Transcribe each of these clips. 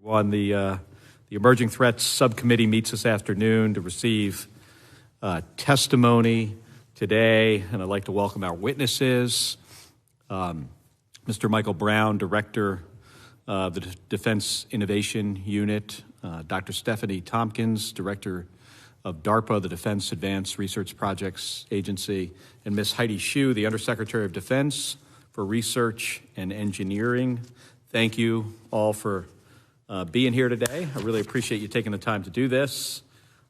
The Emerging Threats Subcommittee meets this afternoon to receive testimony today, and I'd like to welcome our witnesses. Mr. Michael Brown, Director of the Defense Innovation Unit, Dr. Stefanie Tompkins, Director of DARPA, the Defense Advanced Research Projects Agency, and Ms. Heidi Shyu, the Undersecretary of Defense for Research and Engineering. Thank you all for being here today. I really appreciate you taking the time to do this.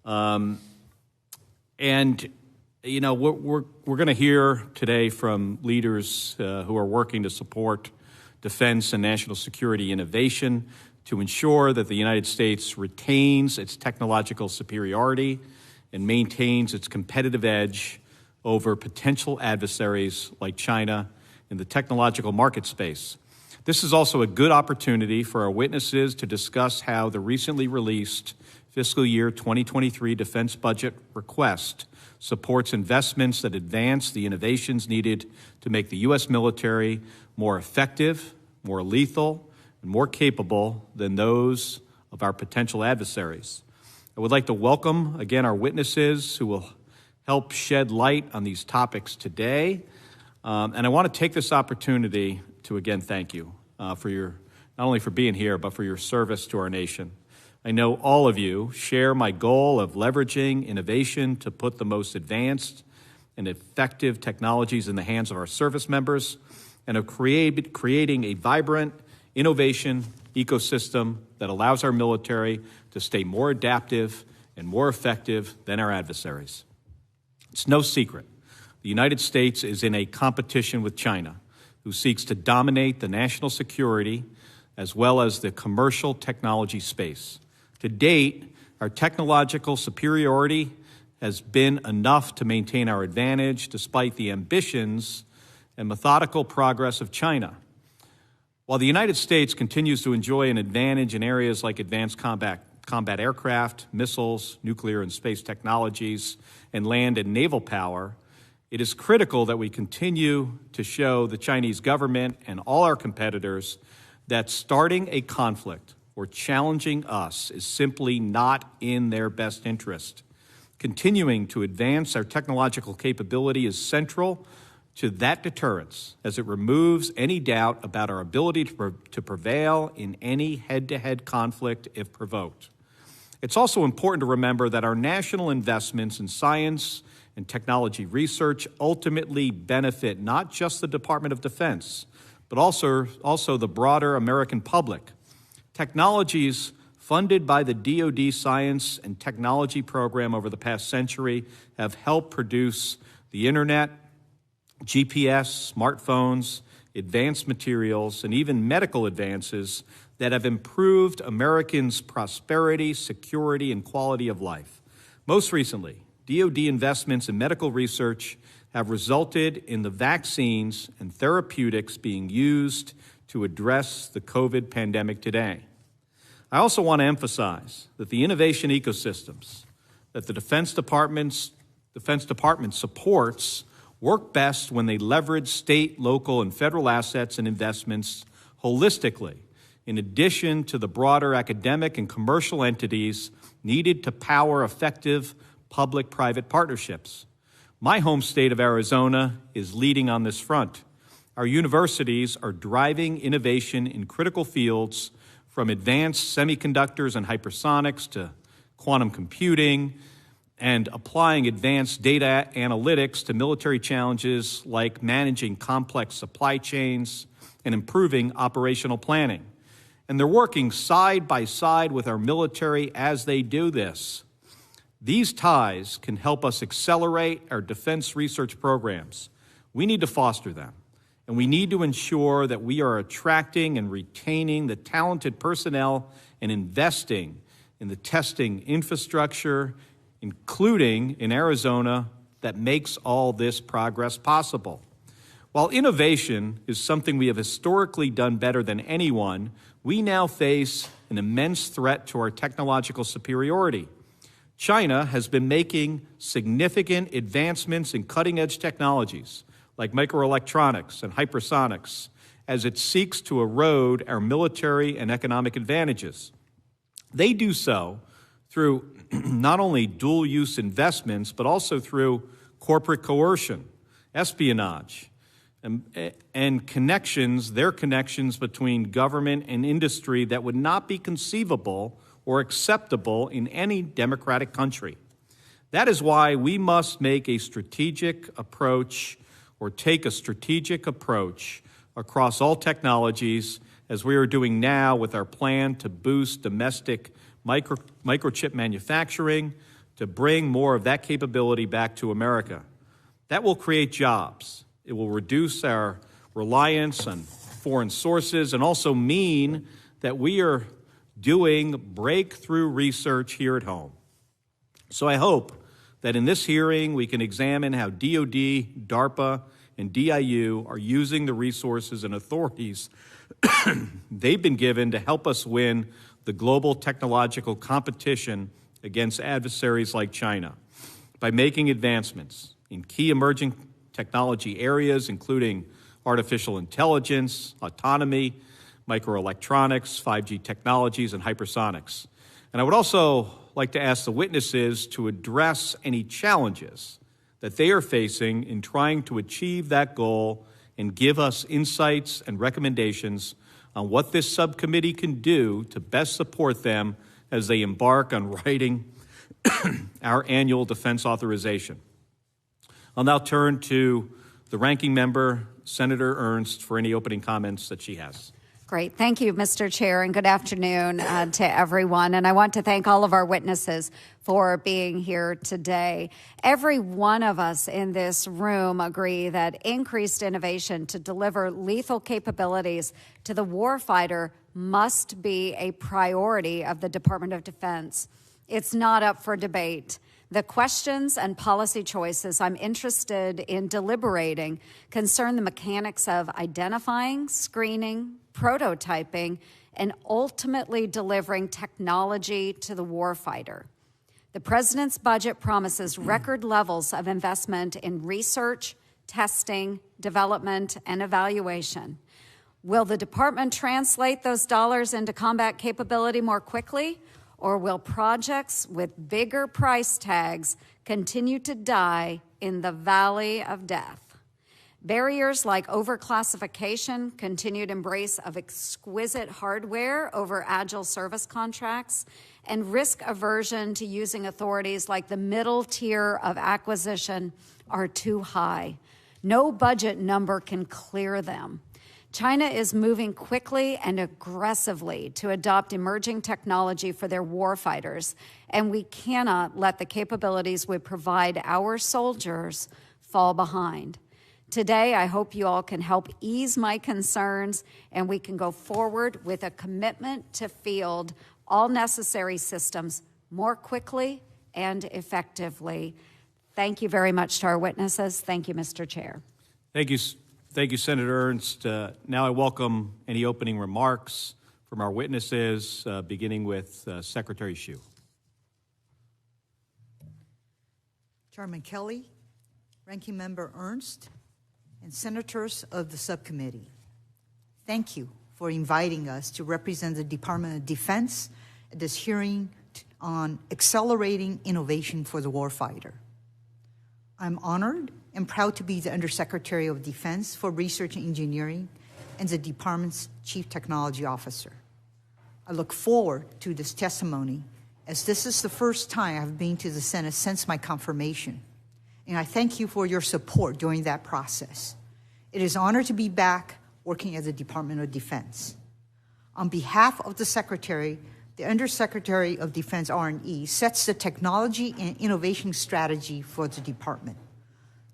And, you know, we're going to hear today from leaders who are working to support defense and national security innovation to ensure that the United States retains its technological superiority and maintains its competitive edge over potential adversaries like China in the technological market space. This is also a good opportunity for our witnesses to discuss how the recently released fiscal year 2023 defense budget request supports investments that advance the innovations needed to make the U.S. military more effective, more lethal, and more capable than those of our potential adversaries. I would like to welcome again our witnesses who will help shed light on these topics today. And I want to take this opportunity to again thank you for your, not only for being here, but for your service to our nation. I know all of you share my goal of leveraging innovation to put the most advanced and effective technologies in the hands of our service members and of creating a vibrant innovation ecosystem that allows our military to stay more adaptive and more effective than our adversaries. It's no secret. The United States is in a competition with China, who seeks to dominate the national security as well as the commercial technology space. To date, our technological superiority has been enough to maintain our advantage despite the ambitions and methodical progress of China. While the United States continues to enjoy an advantage in areas like advanced combat aircraft, missiles, nuclear and space technologies, and land and naval power, it is critical that we continue to show the Chinese government and all our competitors that starting a conflict or challenging us is simply not in their best interest. Continuing to advance our technological capability is central to that deterrence, as it removes any doubt about our ability to prevail in any head-to-head conflict if provoked. It's also important to remember that our national investments in science and technology research ultimately benefit not just the Department of Defense, but also the broader American public. Technologies funded by the DOD Science and Technology Program over the past century have helped produce the Internet, GPS, smartphones, advanced materials, and even medical advances that have improved Americans' prosperity, security, and quality of life. Most recently, DOD investments in medical research have resulted in the vaccines and therapeutics being used to address the COVID pandemic today. I also want to emphasize that the innovation ecosystems that the Defense Department supports work best when they leverage state, local, and federal assets and investments holistically, in addition to the broader academic and commercial entities needed to power effective public-private partnerships. My home state of Arizona is leading on this front. Our universities are driving innovation in critical fields from advanced semiconductors and hypersonics to quantum computing and applying advanced data analytics to military challenges like managing complex supply chains and improving operational planning. And they're working side by side with our military as they do this. These ties can help us accelerate our defense research programs. We need to foster them, and we need to ensure that we are attracting and retaining the talented personnel and investing in the testing infrastructure, including in Arizona, that makes all this progress possible. While innovation is something we have historically done better than anyone, we now face an immense threat to our technological superiority. China has been making significant advancements in cutting-edge technologies like microelectronics and hypersonics as it seeks to erode our military and economic advantages. They do so through not only dual-use investments, but also through corporate coercion, espionage, and connections, their connections between government and industry that would not be conceivable or acceptable in any democratic country. That is why we must make a strategic approach or take a strategic approach across all technologies, as we are doing now with our plan to boost domestic microchip manufacturing, to bring more of that capability back to America. That will create jobs. It will reduce our reliance on foreign sources and also mean that we are doing breakthrough research here at home. So I hope that in this hearing we can examine how DoD, DARPA, and DIU are using the resources and authorities they've been given to help us win the global technological competition against adversaries like China by making advancements in key emerging technology areas, including artificial intelligence, autonomy, microelectronics, 5G technologies, and hypersonics. And I would also like to ask the witnesses to address any challenges that they are facing in trying to achieve that goal and give us insights and recommendations on what this subcommittee can do to best support them as they embark on writing our annual defense authorization. I'll now turn to the ranking member, Senator Ernst, for any opening comments that she has. Great. Thank you, Mr. Chair, and good afternoon to everyone. And I want to thank all of our witnesses for being here today. Every one of us in this room agree that increased innovation to deliver lethal capabilities to the warfighter must be a priority of the Department of Defense. It's not up for debate. The questions and policy choices I'm interested in deliberating concern the mechanics of identifying, screening, prototyping, and ultimately delivering technology to the warfighter. The President's budget promises record levels of investment in research, testing, development, and evaluation. Will the Department translate those dollars into combat capability more quickly? Or will projects with bigger price tags continue to die in the valley of death? Barriers like overclassification, continued embrace of exquisite hardware over agile service contracts, and risk aversion to using authorities like the middle tier of acquisition are too high. No budget number can clear them. China is moving quickly and aggressively to adopt emerging technology for their warfighters, and we cannot let the capabilities we provide our soldiers fall behind. Today, I hope you all can help ease my concerns, and we can go forward with a commitment to field all necessary systems more quickly and effectively. Thank you very much to our witnesses. Thank you, Mr. Chair. Thank you. Thank you, Senator Ernst. Now I welcome any opening remarks from our witnesses, beginning with Secretary Shyu. Chairman Kelly, Ranking Member Ernst, and Senators of the subcommittee, thank you for inviting us to represent the Department of Defense at this hearing on accelerating innovation for the warfighter. I'm honored and proud to be the Undersecretary of Defense for Research and Engineering and the Department's Chief Technology Officer. I look forward to this testimony, as this is the first time I've been to the Senate since my confirmation, and I thank you for your support during that process. It is an honor to be back working at the Department of Defense. On behalf of the Secretary, the Undersecretary of Defense R&E sets the technology and innovation strategy for the department.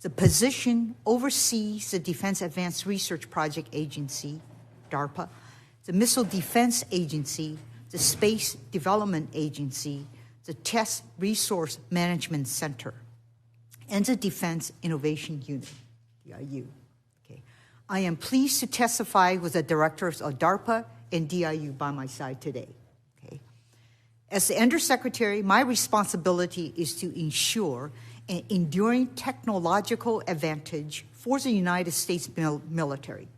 The position oversees the Defense Advanced Research Project Agency, DARPA, the Missile Defense Agency, the Space Development Agency, the Test Resource Management Center, and the Defense Innovation Unit, DIU. Okay. I am pleased to testify with the directors of DARPA and DIU by my side today. Okay. As the Undersecretary, my responsibility is to ensure an enduring technological advantage for the United States military.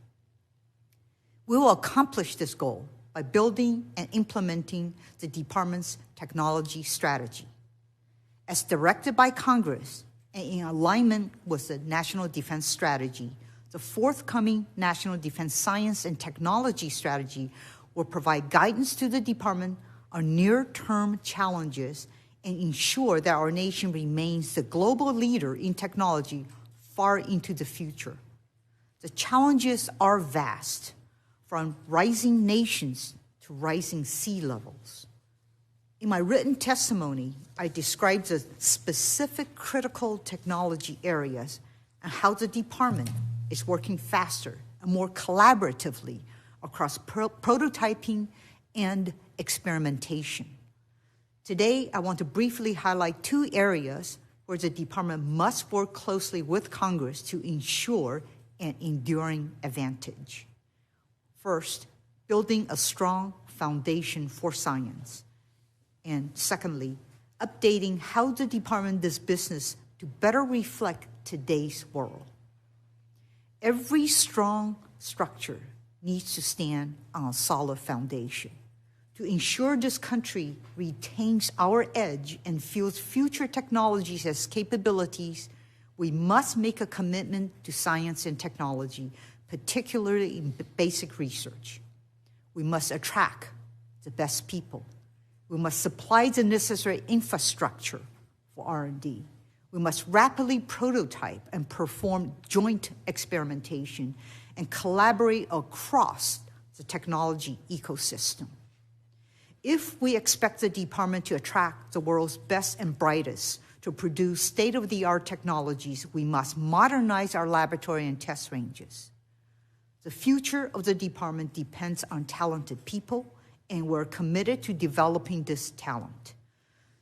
We will accomplish this goal by building and implementing the department's technology strategy. As directed by Congress and in alignment with the National Defense Strategy, the forthcoming National Defense Science and Technology Strategy will provide guidance to the department on near-term challenges and ensure that our nation remains the global leader in technology far into the future. The challenges are vast, from rising nations to rising sea levels. In my written testimony, I described the specific critical technology areas and how the department is working faster and more collaboratively across prototyping and experimentation. Today, I want to briefly highlight 2 areas where the department must work closely with Congress to ensure an enduring advantage. First, building a strong foundation for science. And secondly, updating how the department does business to better reflect today's world. Every strong structure needs to stand on a solid foundation. To ensure this country retains our edge and fuels future technologies as capabilities, we must make a commitment to science and technology, particularly in basic research. We must attract the best people. We must supply the necessary infrastructure for R&D. We must rapidly prototype and perform joint experimentation and collaborate across the technology ecosystem. If we expect the department to attract the world's best and brightest to produce state-of-the-art technologies, we must modernize our laboratory and test ranges. The future of the department depends on talented people, and we're committed to developing this talent.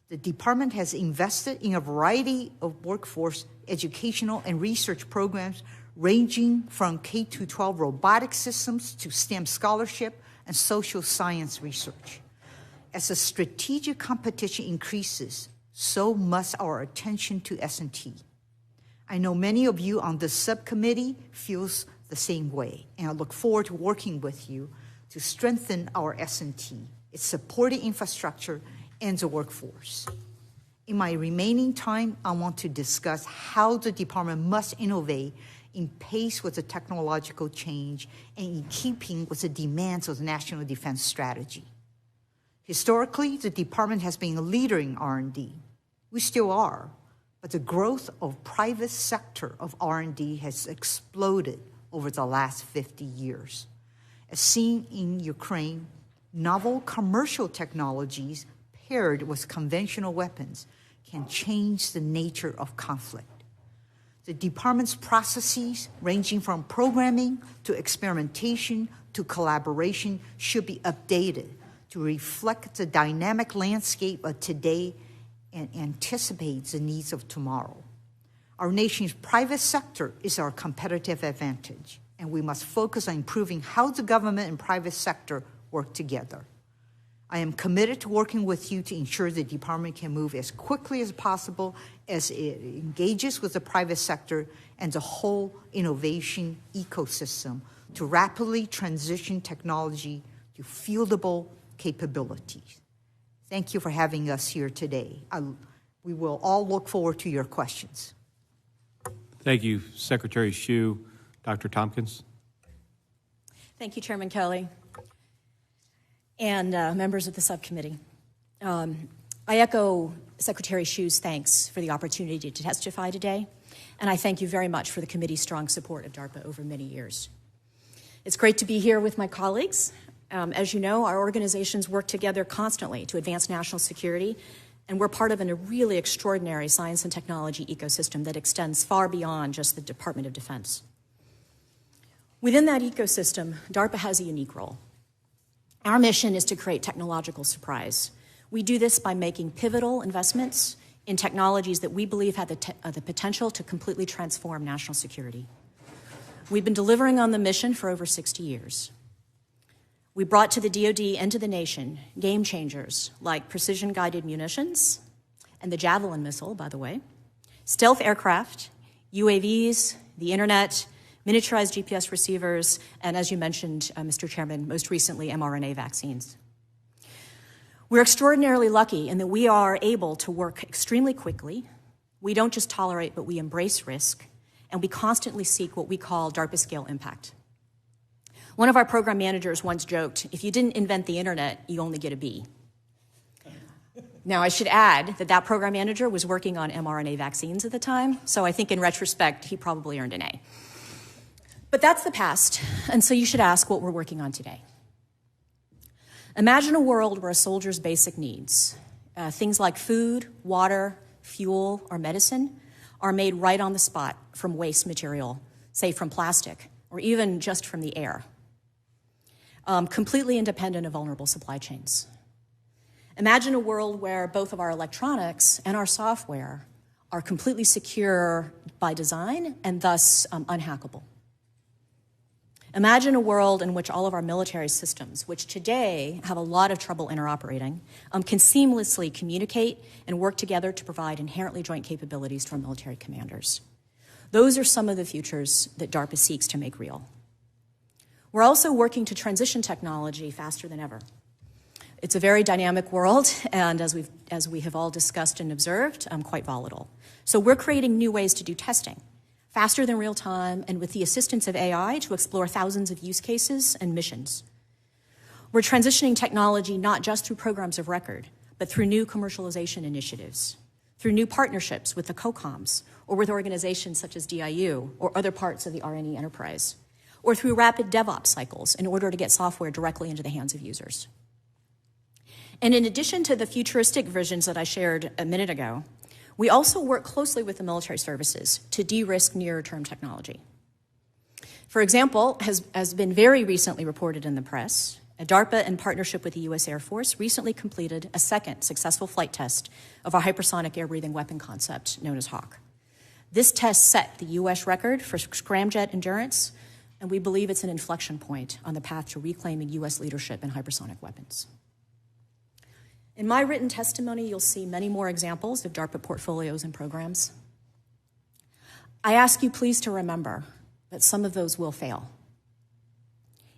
The department has invested in a variety of workforce, educational, and research programs ranging from K-12 robotic systems to STEM scholarship and social science research. As the strategic competition increases, so must our attention to S&T. I know many of you on this subcommittee feels the same way, and I look forward to working with you to strengthen our S&T, its supporting infrastructure, and the workforce. In my remaining time, I want to discuss how the department must innovate in pace with the technological change and in keeping with the demands of the National Defense Strategy. Historically, the department has been a leader in R&D. We still are, but the growth of private sector of R&D has exploded over the last 50 years. As seen in Ukraine, novel commercial technologies paired with conventional weapons can change the nature of conflict. The department's processes, ranging from programming to experimentation to collaboration, should be updated to reflect the dynamic landscape of today and anticipate the needs of tomorrow. Our nation's private sector is our competitive advantage, and we must focus on improving how the government and private sector work together. I am committed to working with you to ensure the department can move as quickly as possible as it engages with the private sector and the whole innovation ecosystem to rapidly transition technology to fieldable capabilities. Thank you for having us here today. We will all look forward to your questions. Thank you, Secretary Shyu. Dr. Tompkins. Thank you, Chairman Kelly, and members of the subcommittee. I echo Secretary Shyu's thanks for the opportunity to testify today, and I thank you very much for the committee's strong support of DARPA over many years. It's great to be here with my colleagues. As you know, our organizations work together constantly to advance national security, and we're part of a really extraordinary science and technology ecosystem that extends far beyond just the Department of Defense. Within that ecosystem, DARPA has a unique role. Our mission is to create technological surprise. We do this by making pivotal investments in technologies that we believe have the potential to completely transform national security. We've been delivering on the mission for over 60 years. We brought to the DOD and to the nation game changers like precision-guided munitions and the Javelin missile, by the way, stealth aircraft, UAVs, the internet, miniaturized GPS receivers, and as you mentioned, Mr. Chairman, most recently mRNA vaccines. We're extraordinarily lucky in that we are able to work extremely quickly. We don't just tolerate, but we embrace risk, and we constantly seek what we call DARPA scale impact. One of our program managers once joked, if you didn't invent the internet, you only get a B. Now, I should add that that program manager was working on mRNA vaccines at the time, so I think in retrospect, he probably earned an A. But that's the past, and so you should ask what we're working on today. Imagine a world where a soldier's basic needs, things like food, water, fuel, or medicine, are made right on the spot from waste material, say from plastic, or even just from the air, completely independent of vulnerable supply chains. Imagine a world where both of our electronics and our software are completely secure by design and thus unhackable. Imagine a world in which all of our military systems, which today have a lot of trouble interoperating, can seamlessly communicate and work together to provide inherently joint capabilities to our military commanders. Those are some of the futures that DARPA seeks to make real. We're also working to transition technology faster than ever. It's a very dynamic world, and as we have all discussed and observed, quite volatile. So we're creating new ways to do testing, faster than real time, and with the assistance of AI to explore thousands of use cases and missions. We're transitioning technology not just through programs of record, but through new commercialization initiatives, through new partnerships with the COCOMs, or with organizations such as DIU, or other parts of the R&E enterprise, or through rapid DevOps cycles in order to get software directly into the hands of users. And in addition to the futuristic visions that I shared a minute ago, we also work closely with the military services to de-risk near-term technology. For example, has been very recently reported in the press, DARPA, in partnership with the U.S. Air Force, recently completed a second successful flight test of our hypersonic air-breathing weapon concept known as HAWK. This test set the U.S. record for scramjet endurance, and we believe it's an inflection point on the path to reclaiming U.S. leadership in hypersonic weapons. In my written testimony, you'll see many more examples of DARPA portfolios and programs. I ask you please to remember that some of those will fail.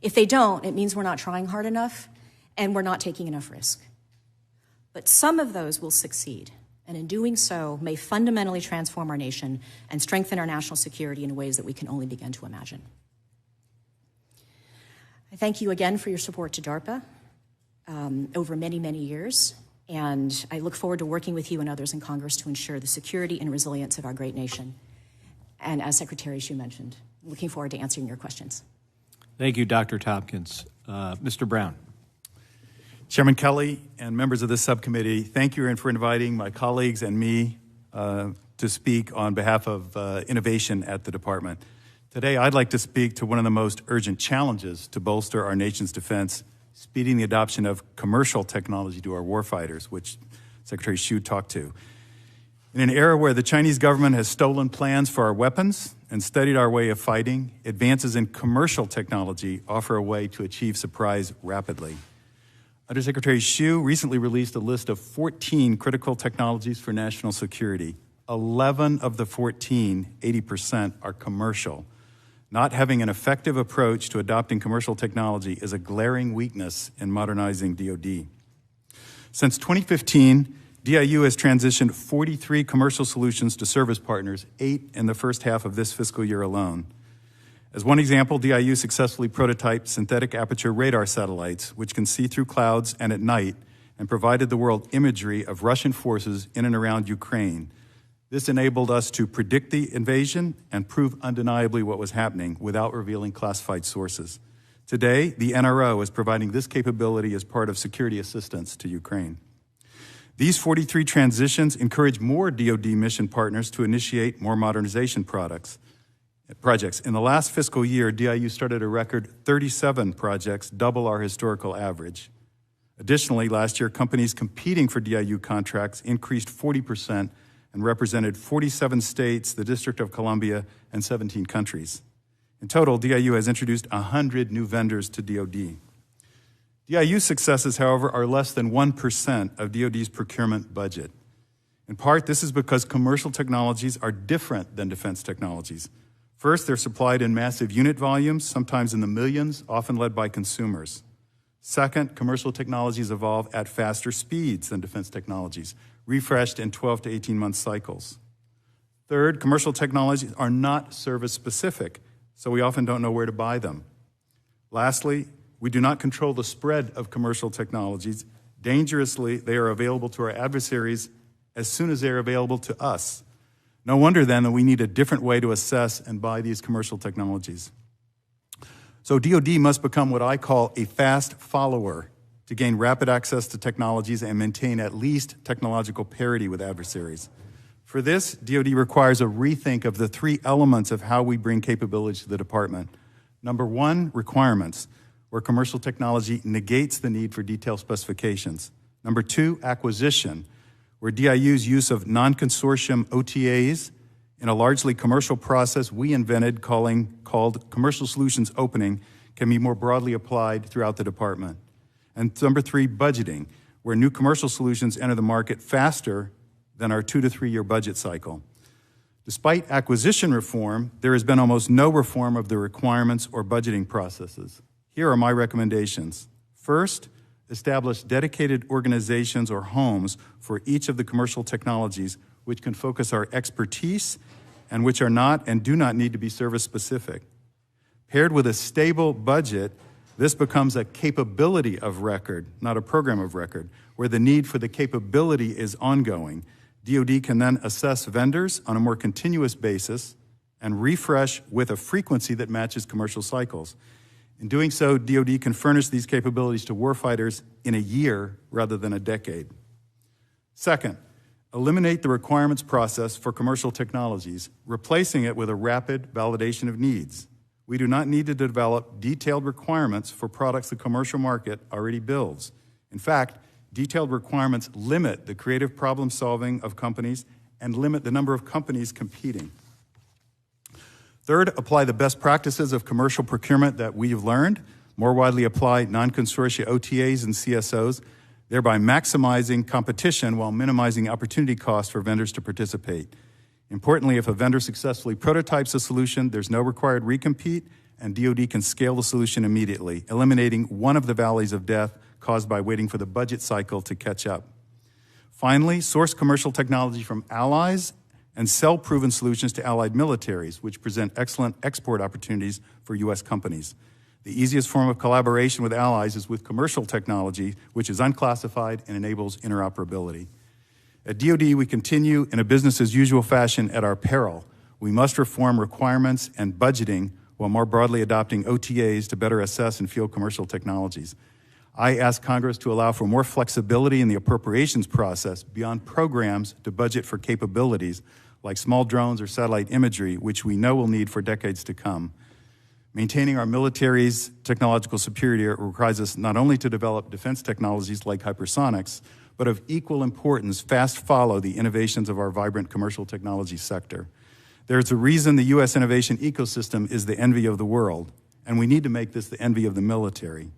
If they don't, it means we're not trying hard enough and we're not taking enough risk. But some of those will succeed, and in doing so, may fundamentally transform our nation and strengthen our national security in ways that we can only begin to imagine. I thank you again for your support to DARPA. Over many, many years, and I look forward to working with you and others in Congress to ensure the security and resilience of our great nation. And as Secretary Shyu mentioned, looking forward to answering your questions. Thank you, Dr. Tompkins. Mr. Brown. Chairman Kelly and members of this subcommittee, thank you for inviting my colleagues and me to speak on behalf of innovation at the department. Today, I'd like to speak to one of the most urgent challenges to bolster our nation's defense, speeding the adoption of commercial technology to our warfighters, which Secretary Shyu talked to. In an era where the Chinese government has stolen plans for our weapons and studied our way of fighting, advances in commercial technology offer a way to achieve surprise rapidly. Undersecretary Shyu recently released a list of 14 critical technologies for national security. 11 of the 14, 80%, are commercial. Not having an effective approach to adopting commercial technology is a glaring weakness in modernizing DoD. Since 2015, DIU has transitioned 43 commercial solutions to service partners, 8 in the first half of this fiscal year alone. As one example, DIU successfully prototyped synthetic aperture radar satellites, which can see through clouds and at night, and provided the world imagery of Russian forces in and around Ukraine. This enabled us to predict the invasion and prove undeniably what was happening without revealing classified sources. Today, the NRO is providing this capability as part of security assistance to Ukraine. These 43 transitions encourage more DoD mission partners to initiate more modernization projects. In the last fiscal year, DIU started a record 37 projects, double our historical average. Additionally, last year, companies competing for DIU contracts increased 40% and represented 47 states, the District of Columbia, and 17 countries. In total, DIU has introduced 100 new vendors to DoD. DIU successes, however, are less than 1% of DoD's procurement budget. In part, this is because commercial technologies are different than defense technologies. First, they're supplied in massive unit volumes, sometimes in the millions, often led by consumers. Second, commercial technologies evolve at faster speeds than defense technologies, refreshed in 12 to 18-month cycles. Third, commercial technologies are not service-specific, so we often don't know where to buy them. Lastly, we do not control the spread of commercial technologies. Dangerously, they are available to our adversaries as soon as they are available to us. No wonder, then, that we need a different way to assess and buy these commercial technologies. So DoD must become what I call a fast follower to gain rapid access to technologies and maintain at least technological parity with adversaries. For this, DoD requires a rethink of the three elements of how we bring capabilities to the department. Number one, requirements, where commercial technology negates the need for detailed specifications. Number two, acquisition, where DIU's use of non-consortium OTAs in a largely commercial process we invented called Commercial Solutions Opening can be more broadly applied throughout the department. And number three, budgeting, where new commercial solutions enter the market faster than our 2 to 3 year budget cycle. Despite acquisition reform, there has been almost no reform of the requirements or budgeting processes. Here are my recommendations. First, establish dedicated organizations or homes for each of the commercial technologies which can focus our expertise and which are not and do not need to be service-specific. Paired with a stable budget, this becomes a capability of record, not a program of record, where the need for the capability is ongoing. DoD can then assess vendors on a more continuous basis and refresh with a frequency that matches commercial cycles. In doing so, DoD can furnish these capabilities to warfighters in a year rather than a decade. Second, eliminate the requirements process for commercial technologies, replacing it with a rapid validation of needs. We do not need to develop detailed requirements for products the commercial market already builds. In fact, detailed requirements limit the creative problem solving of companies and limit the number of companies competing. Third, apply the best practices of commercial procurement that we've learned, more widely apply non-consortia OTAs and CSOs, thereby maximizing competition while minimizing opportunity costs for vendors to participate. Importantly, if a vendor successfully prototypes a solution, there's no required recompete, and DoD can scale the solution immediately, eliminating one of the valleys of death caused by waiting for the budget cycle to catch up. Finally, source commercial technology from allies and sell proven solutions to allied militaries, which present excellent export opportunities for U.S. companies. The easiest form of collaboration with allies is with commercial technology, which is unclassified and enables interoperability. At DoD, we continue in a business-as-usual fashion at our peril. We must reform requirements and budgeting while more broadly adopting OTAs to better assess and field commercial technologies. I ask Congress to allow for more flexibility in the appropriations process beyond programs to budget for capabilities like small drones or satellite imagery, which we know we'll need for decades to come. Maintaining our military's technological superiority requires us not only to develop defense technologies like hypersonics, but of equal importance, fast follow the innovations of our vibrant commercial technology sector. There's a reason the U.S. innovation ecosystem is the envy of the world, and we need to make this the envy of the military.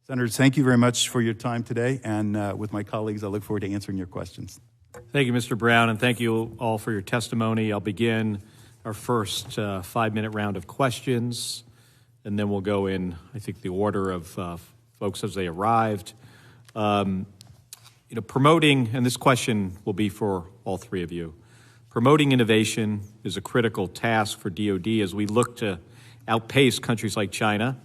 Senators, thank you very much for your time today, and with my colleagues, I look forward to answering your questions. Thank you, Mr. Brown, and thank you all for your testimony. I'll begin our first 5-minute round of questions, and then we'll go in, I think, the order of folks as they arrived. Promoting, and this question will be for all three of you, promoting innovation is a critical task for DoD as we look to outpace countries like China.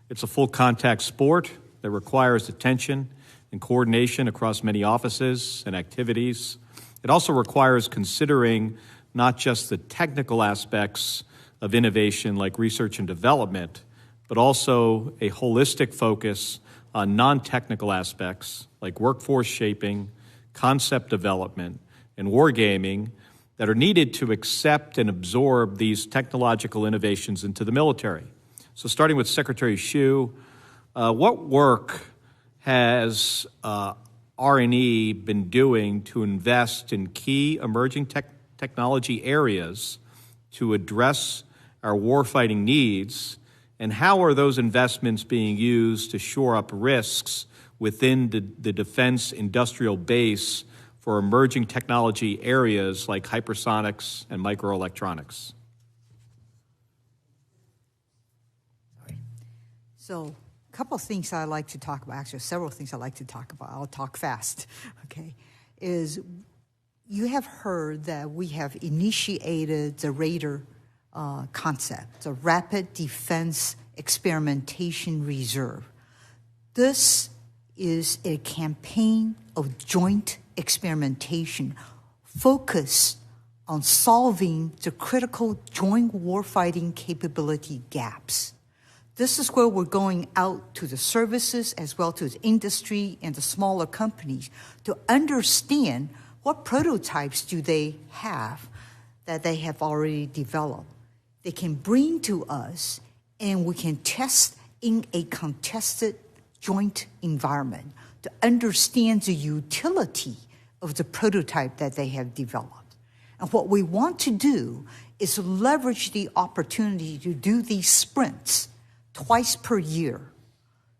It's a full contact sport that requires attention and coordination across many offices and activities. It also requires considering not just the technical aspects of innovation like research and development, but also a holistic focus on non-technical aspects like workforce shaping, concept development, and wargaming that are needed to accept and absorb these technological innovations into the military. So starting with Secretary Shyu, what work has R&E been doing to invest in key emerging technology areas to address our warfighting needs, and how are those investments being used to shore up risks within the defense industrial base for emerging technology areas like hypersonics and microelectronics? So a couple of things I like to talk about, actually several things I like to talk about. I'll talk fast, okay, is you have heard that we have initiated the RADAR concept, the Rapid Defense Experimentation Reserve. This is a campaign of joint experimentation focused on solving the critical joint warfighting capability gaps. This is where we're going out to the services as well to the industry and the smaller companies to understand what prototypes do they have that they have already developed. They can bring to us and we can test in a contested joint environment to understand the utility of the prototype that they have developed. And what we want to do is leverage the opportunity to do these sprints twice per year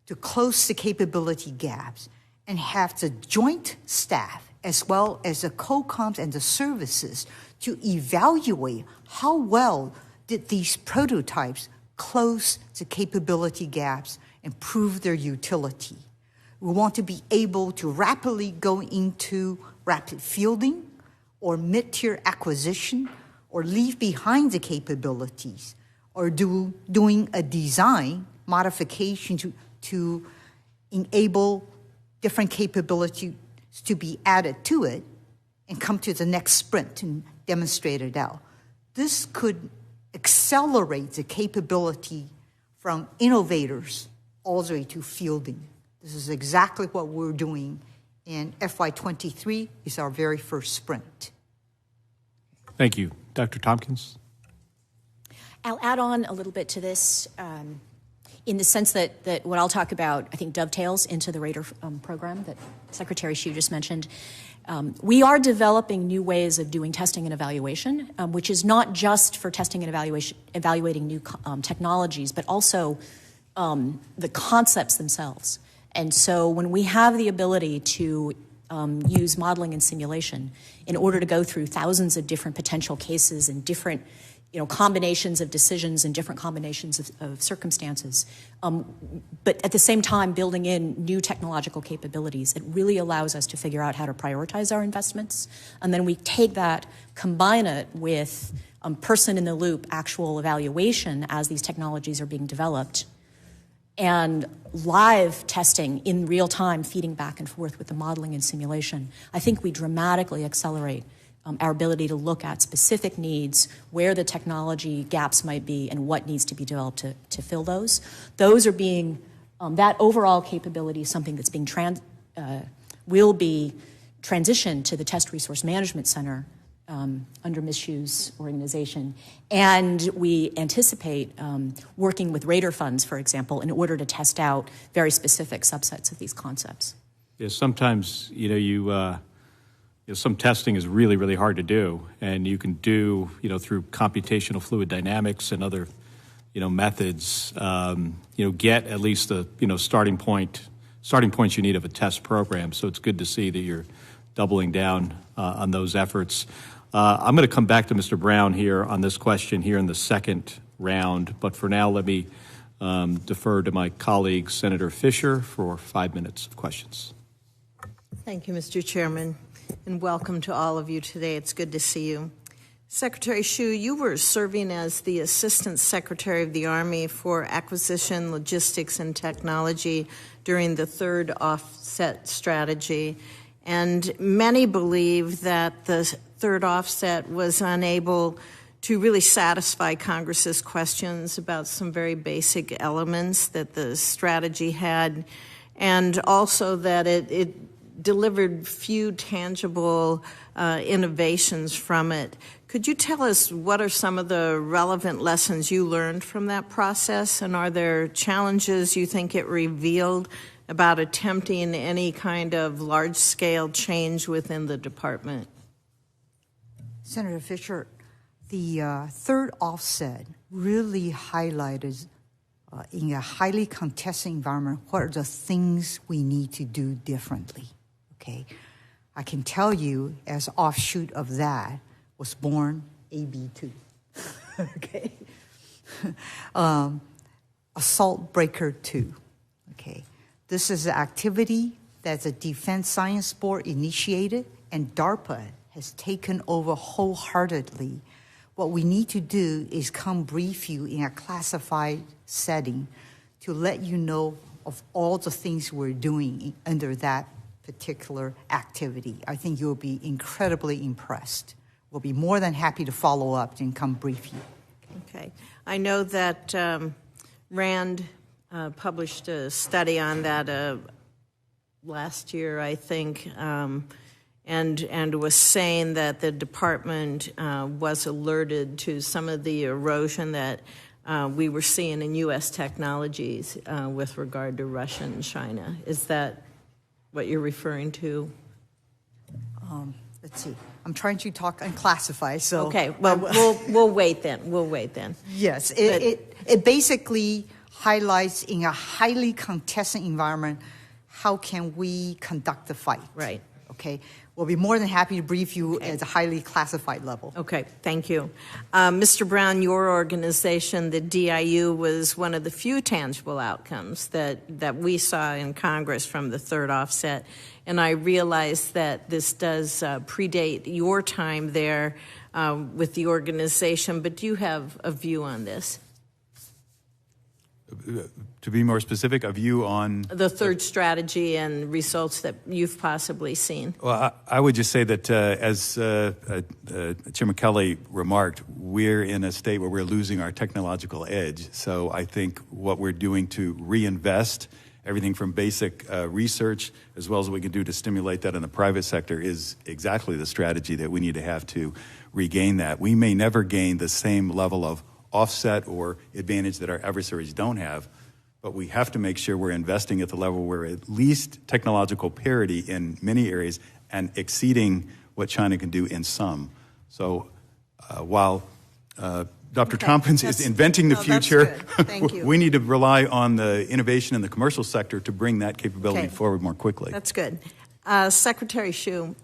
to close the capability gaps and have the joint staff as well as the co-coms and the services to evaluate how well did these prototypes close the capability gaps and prove their utility. We want to be able to rapidly go into rapid fielding or mid-tier acquisition or leave behind the capabilities or doing a design modification to enable different capabilities to be added to it and come to the next sprint and demonstrate it out. This could accelerate the capability from innovators all the way to fielding. This is exactly what we're doing in FY23 is our very first sprint. Thank you. Dr. Tompkins? I'll add on a little bit to this in the sense that what I'll talk about, I think, dovetails into the RADAR program that Secretary Shyu just mentioned. We are developing new ways of doing testing and evaluation, which is not just for testing and evaluating new technologies, but also the concepts themselves. And so when we have the ability to use modeling and simulation in order to go through thousands of different potential cases and different combinations of decisions and different combinations of circumstances, but at the same time building in new technological capabilities, it really allows us to figure out how to prioritize our investments. And then we take that, combine it with person-in-the-loop actual evaluation as these technologies are being developed, and live testing in real time, feeding back and forth with the modeling and simulation. I think we dramatically accelerate our ability to look at specific needs, where the technology gaps might be, and what needs to be developed to fill those. Those are being, that overall capability is something that's being will be transitioned to the Test Resource Management Center under Ms. Shyu's organization. And we anticipate working with RADAR funds, for example, in order to test out very specific subsets of these concepts. Yeah, sometimes, some testing is really, really hard to do, and you can do, through computational fluid dynamics and other, methods, get at least the, starting points you need of a test program. So it's good to see that you're doubling down on those efforts. I'm going to come back to Mr. Brown here on this question here in the second round, but for now, let me defer to my colleague, Senator Fisher, for 5 minutes of questions. Thank you, Mr. Chairman, and welcome to all of you today. It's good to see you. Secretary Shyu, you were serving as the Assistant Secretary of the Army for Acquisition, Logistics, and Technology during the third offset strategy. And many believe that the third offset was unable to really satisfy Congress's questions about some very basic elements that the strategy had, and also that it delivered few tangible innovations from it. Could you tell us what are some of the relevant lessons you learned from that process, and are there challenges you think it revealed about attempting any kind of large-scale change within the department? Senator Fisher, the third offset really highlighted in a highly contested environment what are the things we need to do differently, okay? I can tell you as offshoot of that was born AB2, okay? Assault Breaker 2. Okay, this is an activity that the Defense Science Board initiated, and DARPA has taken over wholeheartedly. What we need to do is come brief you in a classified setting to let you know of all the things we're doing under that particular activity. I think you'll be incredibly impressed. We'll be more than happy to follow up and come brief you. Okay. I know that RAND published a study on that last year, I think, and was saying that the department was alerted to some of the erosion that we were seeing in U.S. technologies with regard to Russia and China. Is that what you're referring to? Let's see. I'm trying to talk and classify, so... Okay, well, we'll wait then. We'll wait then. Yes, it basically highlights in a highly contested environment, how can we conduct the fight? Right. Okay, we'll be more than happy to brief you at a highly classified level. Okay, thank you. Mr. Brown, your organization, the DIU, was one of the few tangible outcomes that we saw in Congress from the third offset. And I realize that this does predate your time there with the organization, but do you have a view on this? To be more specific, a view on the third strategy and results that you've possibly seen. Well, I would just say that as Chairman Kelly remarked, we're in a state where we're losing our technological edge. So I think what we're doing to reinvest everything from basic research as well as what we can do to stimulate that in the private sector is exactly the strategy that we need to have to regain that. We may never gain the same level of offset or advantage that our adversaries don't have, but we have to make sure we're investing at the level where at least technological parity in many areas and exceeding what China can do in some. So while Dr. Tompkins is inventing the future, Thank you. we need to rely on the innovation in the commercial sector to bring that capability forward more quickly. That's good. Secretary Shyu,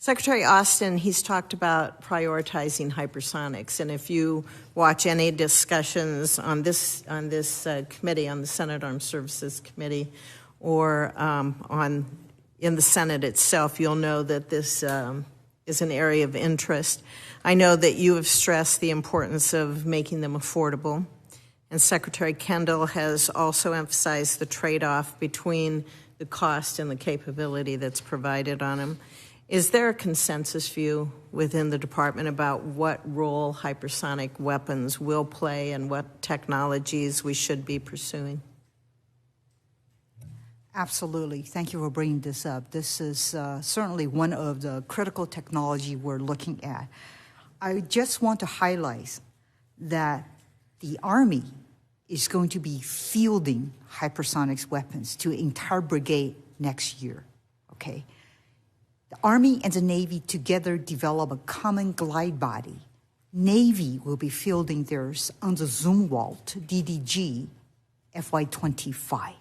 Secretary Austin, he's talked about prioritizing hypersonics, and if you watch any discussions on this committee, on the Senate Armed Services Committee, or in the Senate itself, you'll know that this is an area of interest. I know that you have stressed the importance of making them affordable, and Secretary Kendall has also emphasized the trade-off between the cost and the capability that's provided on them. Is there a consensus view within the department about what role hypersonic weapons will play and what technologies we should be pursuing? Absolutely. Thank you for bringing this up. This is certainly one of the critical technology we're looking at. I just want to highlight that the Army is going to be fielding hypersonics weapons to an entire brigade next year, okay? The Army and the Navy together develop a common glide body. Navy will be fielding theirs on the Zumwalt DDG FY25.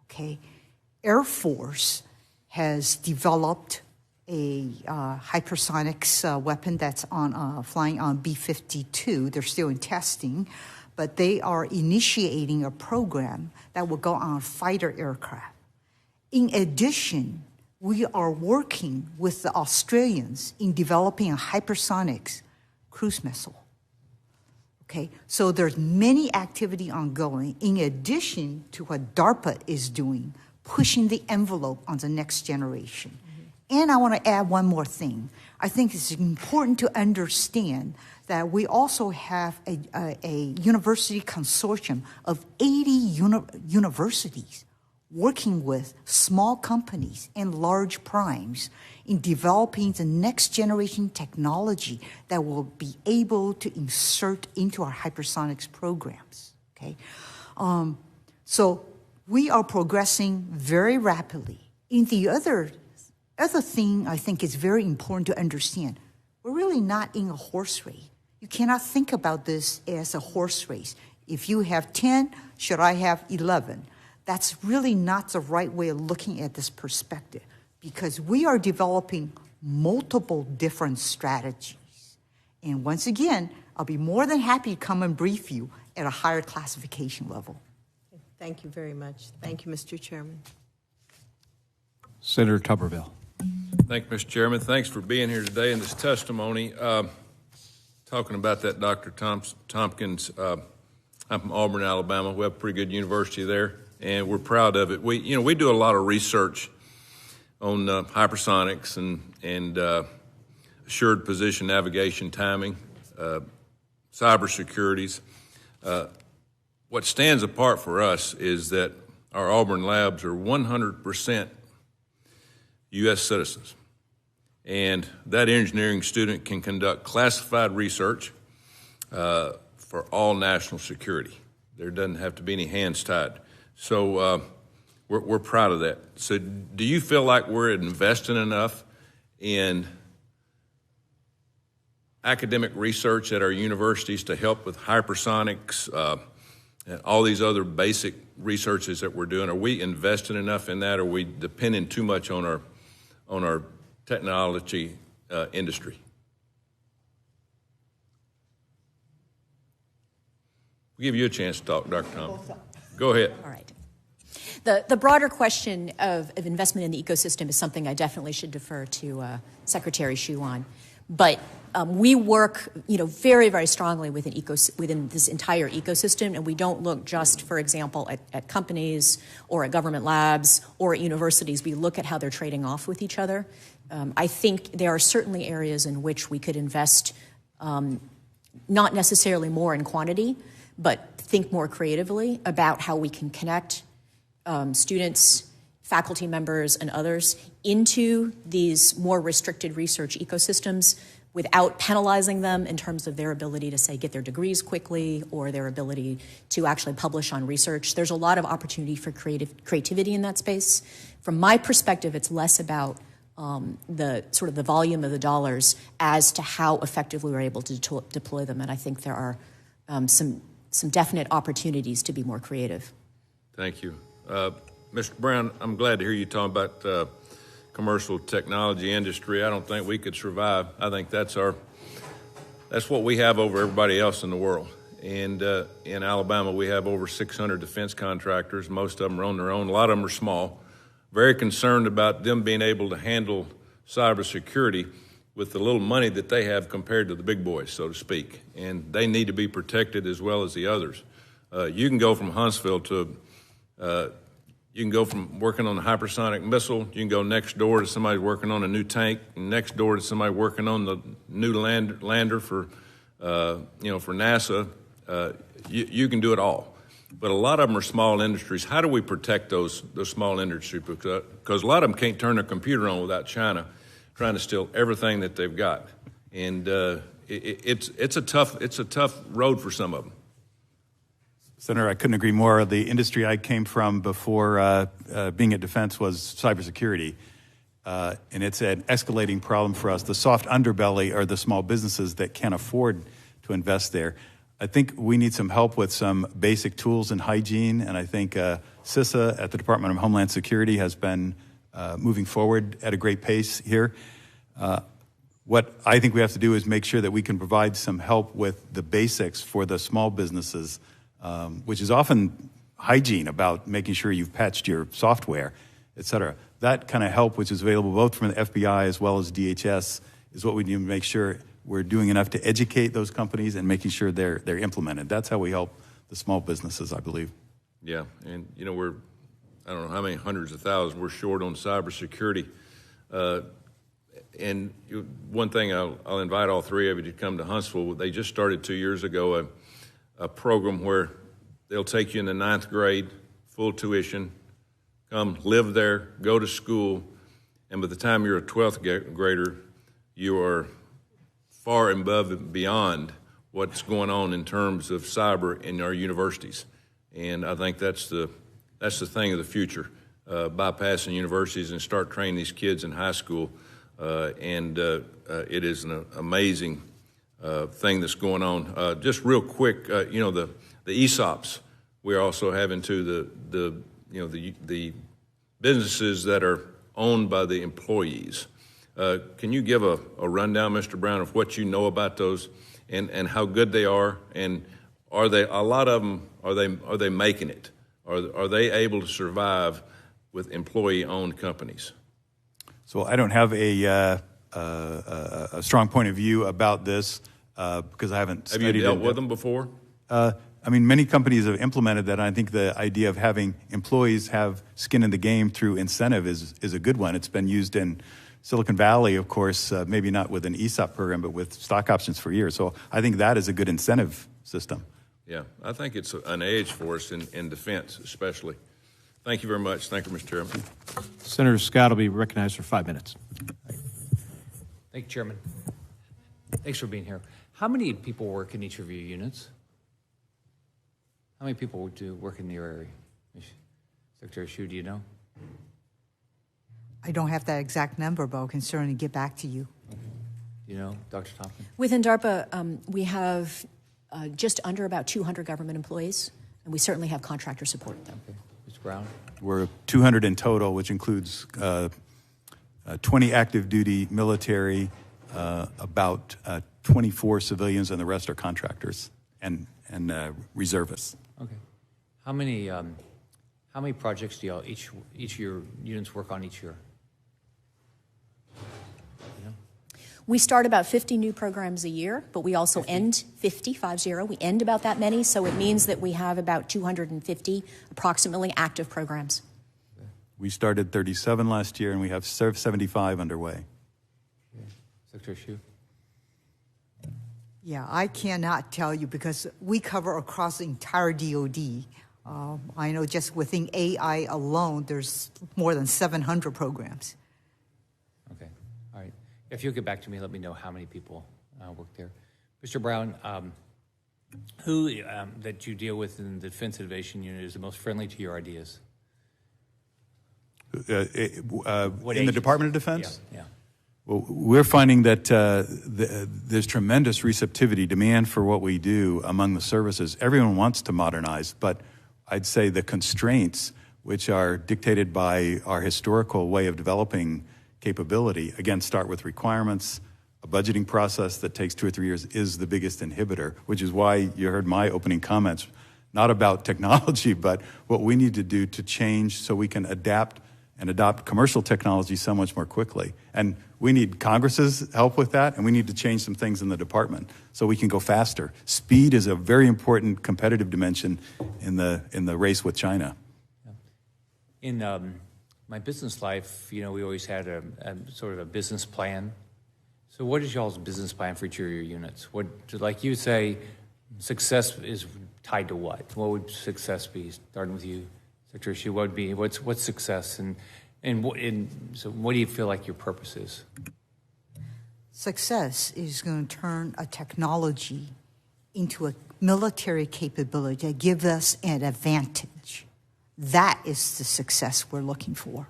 Okay, Air Force has developed a hypersonics weapon that's flying on B-52. They're still in testing, but they are initiating a program that will go on fighter aircraft. In addition, we are working with the Australians in developing a hypersonics cruise missile. Okay, so there's many activity ongoing in addition to what DARPA is doing, pushing the envelope on the next generation. Mm-hmm. And I want to add one more thing. I think it's important to understand that we also have a university consortium of 80 universities working with small companies and large primes in developing the next generation technology that will be able to insert into our hypersonics programs, okay? So we are progressing very rapidly. In the other thing I think is very important to understand, we're really not in a horse race. You cannot think about this as a horse race. If you have 10, should I have 11? That's really not the right way of looking at this perspective, because we are developing multiple different strategies. And once again, I'll be more than happy to come and brief you at a higher classification level. Thank you very much. Thank you, Mr. Chairman. Senator Tuberville. Thank you, Mr. Chairman. Thanks for being here today in this testimony. Talking about that, Dr. Tompkins, I'm from Auburn, Alabama. We have a pretty good university there, and we're proud of it. We do a lot of research on hypersonics and assured position navigation timing, cybersecurities. What stands apart for us is that our Auburn labs are 100% U.S. citizens. And that engineering student can conduct classified research for all national security. There doesn't have to be any hands tied. So we're proud of that. So do you feel like we're investing enough in academic research at our universities to help with hypersonics and all these other basic researches that we're doing? Are we investing enough in that, or are we depending too much on our technology industry? We'll give you a chance to talk, Dr. Thompson. Go ahead. All right. The broader question of investment in the ecosystem is something I definitely should defer to Secretary Shyu on. But we work, very, very strongly within this entire ecosystem, and we don't look just, for example, at companies or at government labs or at universities. We look at how they're trading off with each other. I think there are certainly areas in which we could invest, not necessarily more in quantity, but think more creatively about how we can connect students, faculty members, and others into these more restricted research ecosystems without penalizing them in terms of their ability to, say, get their degrees quickly or their ability to actually publish on research. There's a lot of opportunity for creativity in that space. From my perspective, it's less about the volume of the dollars as to how effectively we're able to deploy them. And I think there are some definite opportunities to be more creative. Thank you. Mr. Brown, I'm glad to hear you talking about commercial technology industry. I don't think we could survive. I think that's what we have over everybody else in the world. And in Alabama, we have over 600 defense contractors. Most of them are on their own. A lot of them are small. Very concerned about them being able to handle cybersecurity with the little money that they have compared to the big boys, so to speak. And they need to be protected as well as the others. You can go from Huntsville to, you can go from working on a hypersonic missile, you can go next door to somebody working on a new tank, and next door to somebody working on the new lander for, for NASA. You can do it all. But a lot of them are small industries. How do we protect those small industries? Because a lot of them can't turn their computer on without China trying to steal everything that they've got. And it's a tough road for some of them. Senator, I couldn't agree more. The industry I came from before being at defense was cybersecurity. And it's an escalating problem for us. The soft underbelly are the small businesses that can't afford to invest there. I think we need some help with some basic tools and hygiene, and I think CISA at the Department of Homeland Security has been moving forward at a great pace here. What I think we have to do is make sure that we can provide some help with the basics for the small businesses, which is often hygiene about making sure you've patched your software, et cetera. That kind of help, which is available both from the FBI as well as DHS, is what we need to make sure we're doing enough to educate those companies and making sure they're implemented. That's how we help the small businesses, I believe. Yeah, and we're, I don't know how many hundreds of thousands we're short on cybersecurity. And one thing, I'll invite all three of you to come to Huntsville. They just started 2 years ago a program where they'll take you in the 9th grade, full tuition, come live there, go to school, and by the time you're a 12th grader, you are far above and beyond what's going on in terms of cyber in our universities. And I think that's the thing of the future, bypassing universities and start training these kids in high school. It is an amazing thing that's going on. Just real quick, the ESOPs we're also having to the businesses that are owned by the employees. Can you give a rundown, Mr. Brown, of what you know about those and how good they are, and are they, a lot of them, are they making it? Are they able to survive with employee-owned companies? So I don't have a strong point of view about this because I haven't studied it. Have you dealt with them before? I mean, many companies have implemented that. I think the idea of having employees have skin in the game through incentive is a good one. It's been used in Silicon Valley, of course, maybe not with an ESOP program, but with stock options for years. So I think that is a good incentive system. Yeah, I think it's an edge for us in defense, especially. Thank you very much. Thank you, Mr. Chairman. Senator Scott will be recognized for 5 minutes. Thank you, Chairman. Thanks for being here. How many people work in each of your units? How many people do work in your area? Secretary Shyu, do you know? I don't have that exact number, but I can certainly get back to you. Okay. Do you know, Dr. Tompkins? Within DARPA, we have just under about 200 government employees, and we certainly have contractor support with them. Okay. Mr. Brown? We're 200 in total, which includes 20 active duty military, about 24 civilians, and the rest are contractors and reservists. Okay. How many projects do y'all each of your units work on each year? You know? We start about 50 new programs a year, but we also 50? end 50. We end about that many, so it means that we have about 250 approximately active programs. We started 37 last year, and we have 75 underway. Okay. Secretary Shyu? Yeah, I cannot tell you because we cover across the entire DOD. I know just within AI alone, there's more than 700 programs. Okay. All right. If you'll get back to me, let me know how many people work there. Mr. Brown, who that you deal with in the Defense Innovation Unit is the most friendly to your ideas? In the Department of Defense? Yeah. Well, we're finding that there's tremendous receptivity, demand for what we do among the services. Everyone wants to modernize, but I'd say the constraints, which are dictated by our historical way of developing capability, again, start with requirements. A budgeting process that takes 2 or 3 years is the biggest inhibitor, which is why you heard my opening comments, not about technology, but what we need to do to change so we can adapt and adopt commercial technology so much more quickly. And we need Congress's help with that, and we need to change some things in the department so we can go faster. Speed is a very important competitive dimension in the race with China. In my business life, we always had a sort of a business plan. So what is y'all's business plan for each of your units? What, like you say, success is tied to what? What would success be? Starting with you, Secretary Shyu, what would be, what's success? So what do you feel like your purpose is? Success is going to turn a technology into a military capability that gives us an advantage. That is the success we're looking for.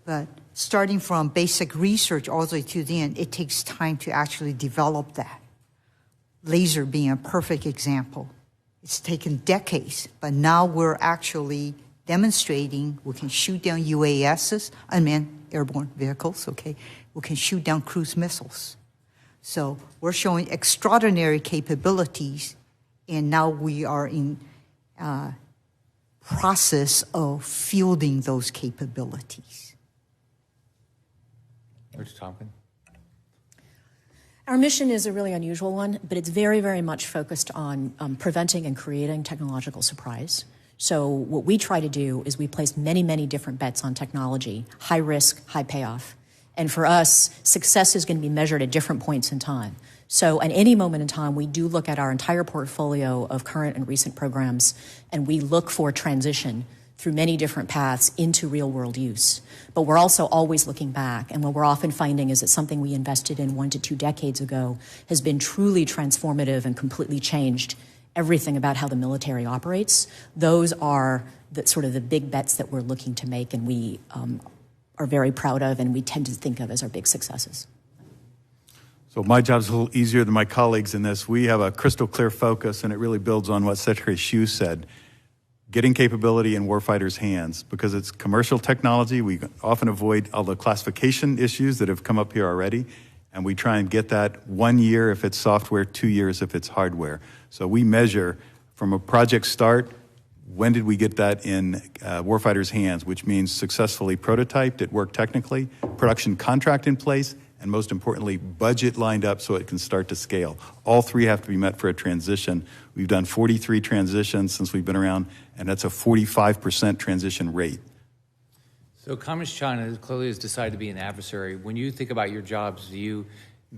But starting from basic research all the way to the end, it takes time to actually develop that. Laser being a perfect example. It's taken decades, but now we're actually demonstrating we can shoot down UASs, unmanned airborne vehicles, okay? We can shoot down cruise missiles. So we're showing extraordinary capabilities, and now we are in process of fielding those capabilities. Dr. Tompkins? Our mission is a really unusual one, but it's very, very much focused on preventing and creating technological surprise. So what we try to do is we place many, many different bets on technology, high risk, high payoff. And for us, success is going to be measured at different points in time. So at any moment in time, we do look at our entire portfolio of current and recent programs, and we look for transition through many different paths into real-world use. But we're also always looking back, and what we're often finding is that something we invested in 1 to 2 decades ago has been truly transformative and completely changed everything about how the military operates. Those are sort of the big bets that we're looking to make, and we are very proud of, and we tend to think of as our big successes. So my job's a little easier than my colleagues in this. We have a crystal clear focus, and it really builds on what Secretary Shyu said. Getting capability in warfighters' hands, because it's commercial technology. We often avoid all the classification issues that have come up here already. And we try and get that 1 year if it's software, 2 years if it's hardware. So we measure from a project start, when did we get that in warfighters' hands, which means successfully prototyped, it worked technically, production contract in place, and most importantly, budget lined up so it can start to scale. All three have to be met for a transition. We've done 43 transitions since we've been around, and that's a 45% transition rate. So Communist China clearly has decided to be an adversary. When you think about your jobs, do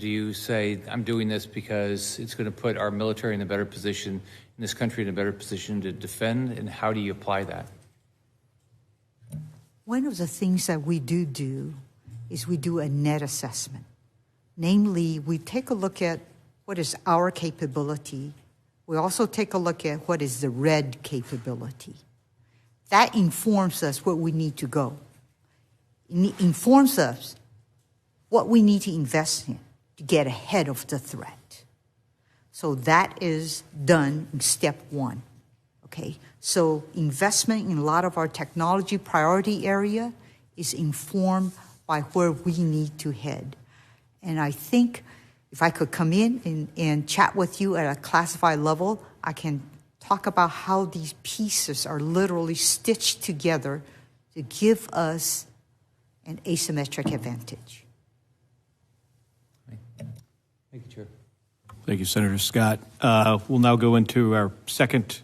you say, I'm doing this because it's going to put our military in a better position, in this country in a better position to defend, and how do you apply that? One of the things that we do is we do a net assessment. Namely, we take a look at what is our capability. We also take a look at what is the red capability. That informs us where we need to go. It informs us what we need to invest in to get ahead of the threat. So that is done in step one, okay? So investment in a lot of our technology priority area is informed by where we need to head. And I think if I could come in and chat with you at a classified level, I can talk about how these pieces are literally stitched together to give us an asymmetric advantage. Thank you, Chair. Thank you, Senator Scott. We'll now go into our second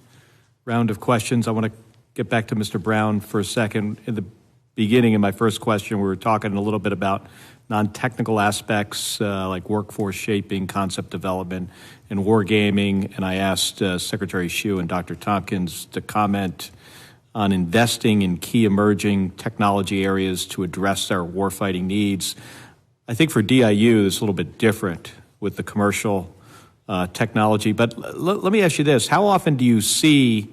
round of questions. I want to get back to Mr. Brown for a second. In the beginning, in my first question, we were talking a little bit about non-technical aspects like workforce shaping, concept development, and wargaming, and I asked Secretary Shyu and Dr. Tompkins to comment on investing in key emerging technology areas to address our warfighting needs. I think for DIU, it's a little bit different with the commercial technology, but let me ask you this. How often do you see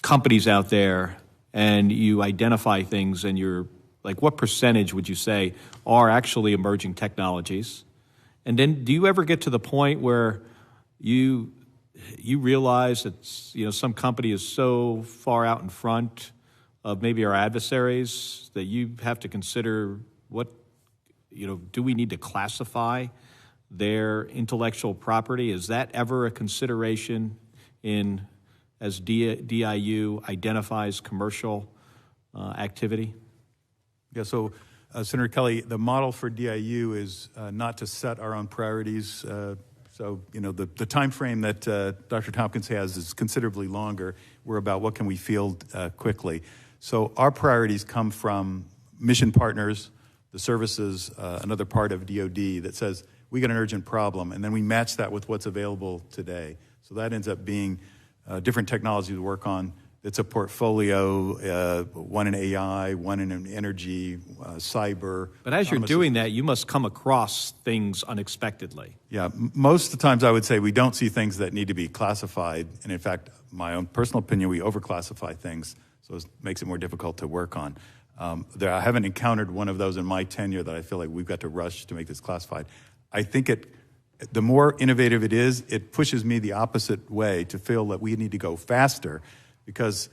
companies out there and you identify things and you're like, what percentage would you say are actually emerging technologies? And then do you ever get to the point where you realize that some company is so far out in front of maybe our adversaries that you have to consider do we need to classify their intellectual property? Is that ever a consideration as DIU identifies commercial activity? Yeah, so Senator Kelly, the model for DIU is not to set our own priorities. The time frame that Dr. Tompkins has is considerably longer. We're about what can we field quickly. So our priorities come from mission partners, the services, another part of DOD that says, we got an urgent problem, and then we match that with what's available today. So that ends up being different technology to work on. It's a portfolio, one in AI, one in energy, cyber. But as you're doing that, you must come across things unexpectedly. Yeah, most of the times I would say we don't see things that need to be classified. And in fact, my own personal opinion, we overclassify things, so it makes it more difficult to work on. I haven't encountered one of those in my tenure that I feel like we've got to rush to make this classified. I think the more innovative it is, it pushes me the opposite way to feel that we need to go faster because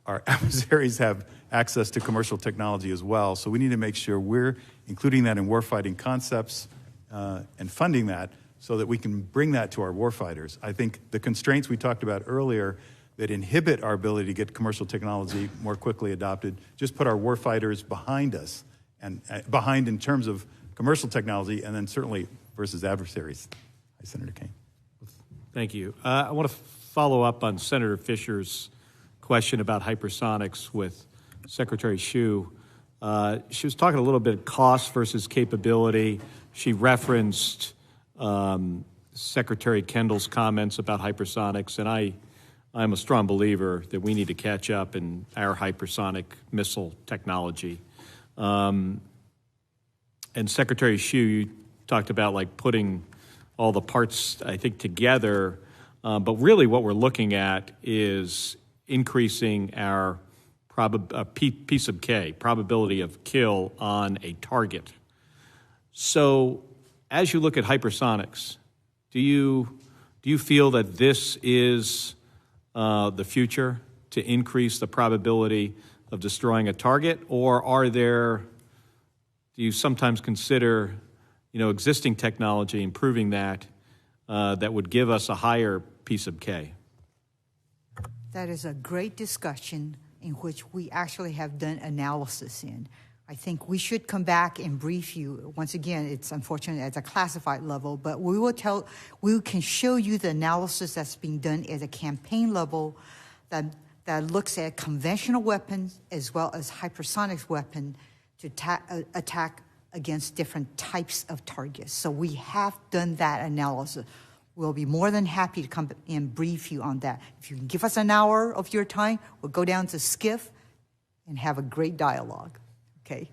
our adversaries have access to commercial technology as well. So we need to make sure we're including that in warfighting concepts and funding that so that we can bring that to our warfighters. I think the constraints we talked about earlier that inhibit our ability to get commercial technology more quickly adopted just put our warfighters behind us and behind in terms of commercial technology and then certainly versus adversaries. Hi, Senator Kane. Thank you. I want to follow up on Senator Fisher's question about hypersonics with Secretary Shyu. She was talking a little bit cost versus capability. She referenced Secretary Kendall's comments about hypersonics, and I'm a strong believer that we need to catch up in our hypersonic missile technology. And Secretary Shyu, you talked about like putting all the parts, I think, together, but really what we're looking at is increasing our piece of K, probability of kill on a target. So as you look at hypersonics, do you feel that this is the future to increase the probability of destroying a target, or are there do you sometimes consider, existing technology, improving that, that would give us a higher piece of K? That is a great discussion in which we actually have done analysis in. I think we should come back and brief you. Once again, it's unfortunate at a classified level, but we can show you the analysis that's being done at a campaign level that looks at conventional weapons as well as hypersonic weapon to attack against different types of targets. So we have done that analysis. We'll be more than happy to come and brief you on that. If you can give us an hour of your time, we'll go down to SCIF and have a great dialogue. Okay.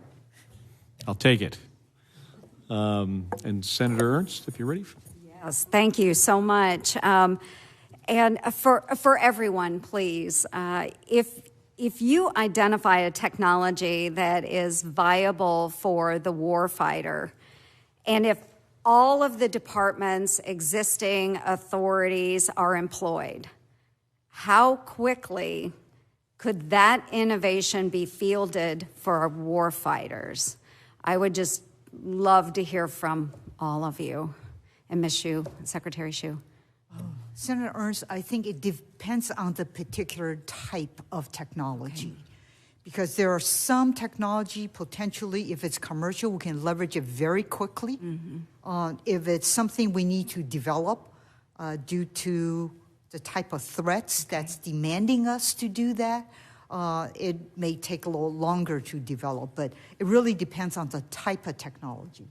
I'll take it. And Senator Ernst, if you're ready. Yes, thank you so much. And for everyone, please, if you identify a technology that is viable for the warfighter, and if all of the department's existing authorities are employed, how quickly could that innovation be fielded for our warfighters? I would just love to hear from all of you. And Ms. Shyu, Secretary Shyu. Senator Ernst, I think it depends on the particular type of technology. Okay. Because there are some technology, potentially, if it's commercial, we can leverage it very quickly. Mm-hmm. If it's something we need to develop due to the type of threats that's demanding us to do that, it may take a little longer to develop, but it really depends on the type of technology.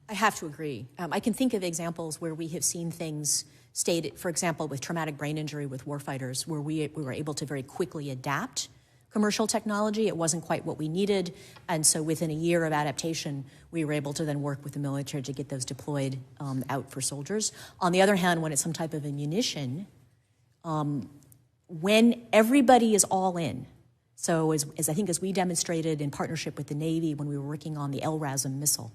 I have to agree. I can think of examples where we have seen things stated, for example, with traumatic brain injury with warfighters, where we were able to very quickly adapt commercial technology. It wasn't quite what we needed, and so within a year of adaptation, we were able to then work with the military to get those deployed out for soldiers. On the other hand, when it's some type of ammunition, when everybody is all in, so as I think as we demonstrated in partnership with the Navy when we were working on the LRASM missile,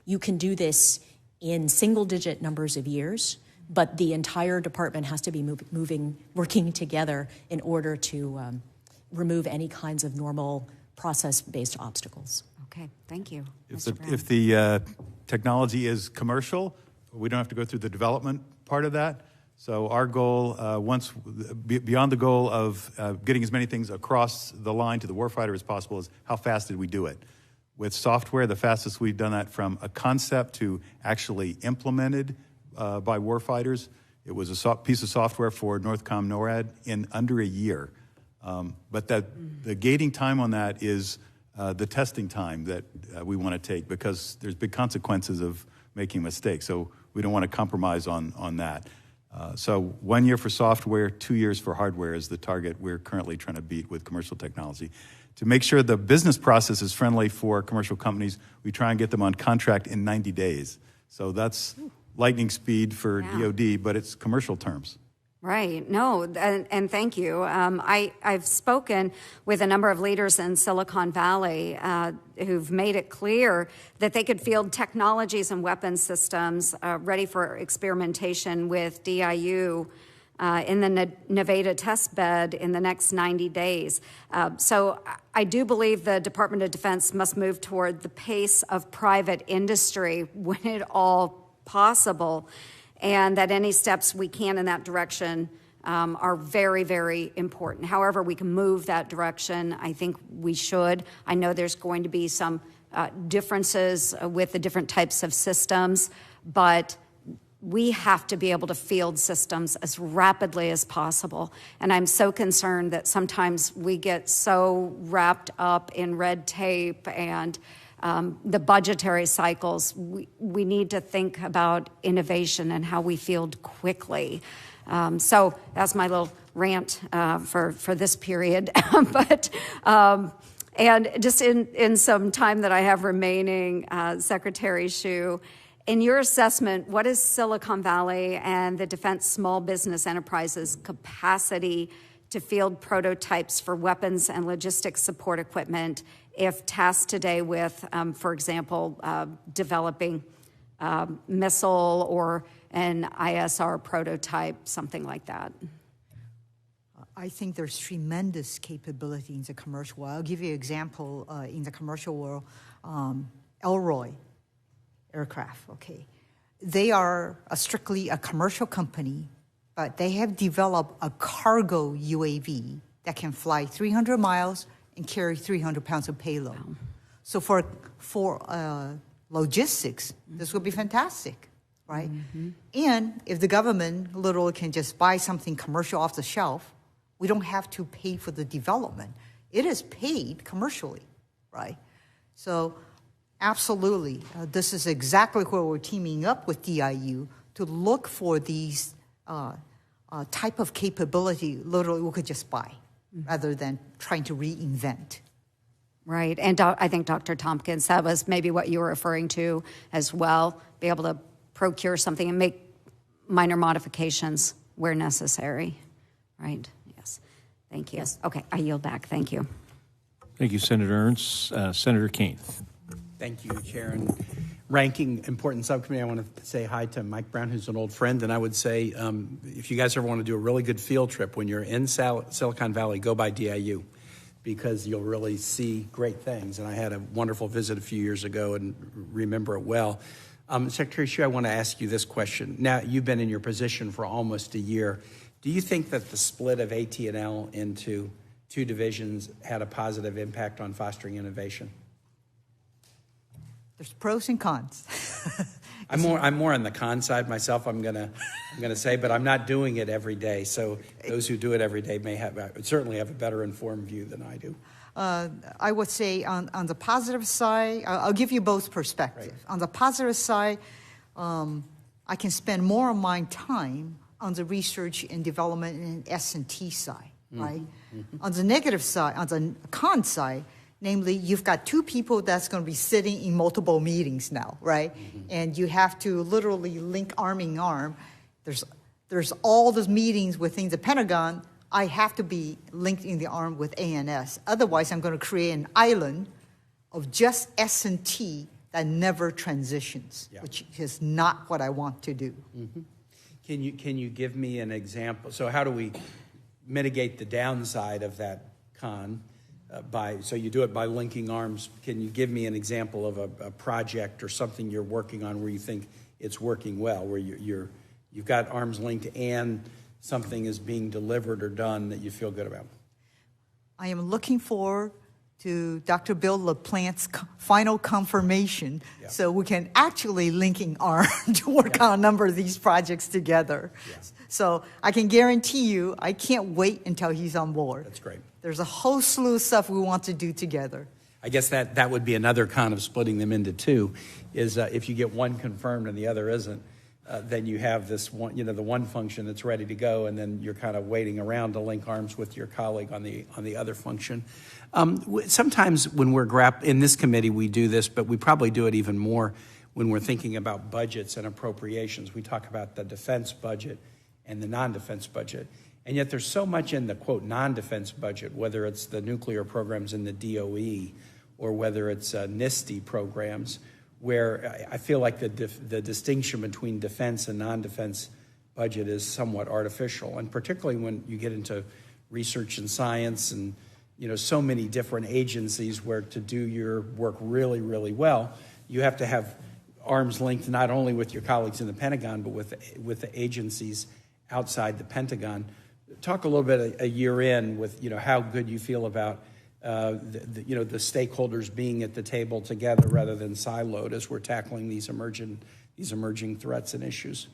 you can do this in single-digit numbers of years, but the entire department has to be working together in order to remove any kinds of normal process-based obstacles. Okay, thank you. If the technology is commercial, we don't have to go through the development part of that. So our goal, beyond the goal of getting as many things across the line to the warfighter as possible, is how fast did we do it? With software, the fastest we've done that from a concept to actually implemented by warfighters. It was a piece of software for NORTHCOM NORAD in under a year. But the gating time on that is the testing time that we want to take, because there's big consequences of making mistakes. So we don't want to compromise on that. So 1 year for software, 2 years for hardware is the target we're currently trying to beat with commercial technology. To make sure the business process is friendly for commercial companies, we try and get them on contract in 90 days. So that's lightning speed for DOD, but it's commercial terms. Right. No, and thank you. I've spoken with a number of leaders in Silicon Valley who've made it clear that they could field technologies and weapons systems ready for experimentation with DIU in the Nevada test bed in the next 90 days. So I do believe the Department of Defense must move toward the pace of private industry when at all possible, and that any steps we can in that direction are very, very important. However we can move that direction, I think we should. I know there's going to be some differences with the different types of systems, but we have to be able to field systems as rapidly as possible. And I'm so concerned that sometimes we get so wrapped up in red tape and the budgetary cycles. We need to think about innovation and how we field quickly. So that's my little rant for this period. But and just in some time that I have remaining, Secretary Shyu, in your assessment, what is Silicon Valley and the Defense Small Business Enterprises capacity to field prototypes for weapons and logistics support equipment if tasked today with, for example, developing a missile or an ISR prototype, something like that? I think there's tremendous capability in the commercial world. I'll give you an example in the commercial world. Elroy aircraft, okay. They are strictly a commercial company, but they have developed a cargo UAV that can fly 300 miles and carry 300 pounds of payload. Wow. So for logistics, this would be fantastic, right? And if the government literally can just buy something commercial off the shelf, we don't have to pay for the development. It is paid commercially, right? So absolutely, this is exactly where we're teaming up with DIU to look for these type of capability literally we could just buy rather than trying to reinvent. Right, and I think Dr. Tompkins, that was maybe what you were referring to as well, be able to procure something and make minor modifications where necessary, right? Yes, thank you. Yes. Okay, I yield back, thank you. Thank you, Senator Ernst. Senator Kane. Thank you, Chair. And ranking important subcommittee, I want to say hi to Mike Brown, who's an old friend. And I would say, if you guys ever want to do a really good field trip, when you're in Silicon Valley, go by DIU, because you'll really see great things. And I had a wonderful visit a few years ago and remember it well. Secretary Shyu, I want to ask you this question. Now, you've been in your position for almost a year. Do you think that the split of AT&L into two divisions had a positive impact on fostering innovation? There's pros and cons. I'm more on the con side myself. I'm gonna say, but I'm not doing it every day. So those who do it every day may certainly have a better informed view than I do. I would say on the positive side, I'll give you both perspectives. Right. On the positive side, I can spend more of my time on the research and development and S&T side, right? Mm-hmm. On the negative side, on the con side, namely, you've got two people that's going to be sitting in multiple meetings now, right? Mm-hmm. And you have to literally link arm in arm. There's all those meetings within the Pentagon. I have to be linked in the arm with ANS. Otherwise, I'm going to create an island of just S&T that never transitions, which is not what I want to do. Mm-hmm. Can you give me an example? So how do we mitigate the downside of that con? So you do it by linking arms. Can you give me an example of a project or something you're working on where you think it's working well, where you've got arms linked and something is being delivered or done that you feel good about? I am looking forward to Dr. Bill LaPlante's final confirmation so we can actually linking arms to work on a number of these projects together. Yes. So I can guarantee you, I can't wait until he's on board. That's great. There's a whole slew of stuff we want to do together. I guess that would be another con of splitting them into two, is if you get one confirmed and the other isn't, then you have this one, the one function that's ready to go, and then you're kind of waiting around to link arms with your colleague on the other function. Sometimes when we're in this committee, we do this, but we probably do it even more when we're thinking about budgets and appropriations. We talk about the defense budget and the non-defense budget. And yet there's so much in the, quote, non-defense budget, whether it's the nuclear programs in the DOE or whether it's NIST programs, where I feel like the distinction between defense and non-defense budget is somewhat artificial. And particularly when you get into research and science and so many different agencies where to do your work really, really well, you have to have arms linked not only with your colleagues in the Pentagon, but with the agencies outside the Pentagon. Talk a little bit a year in with how good you feel about the stakeholders being at the table together rather than siloed as we're tackling these emerging threats and issues.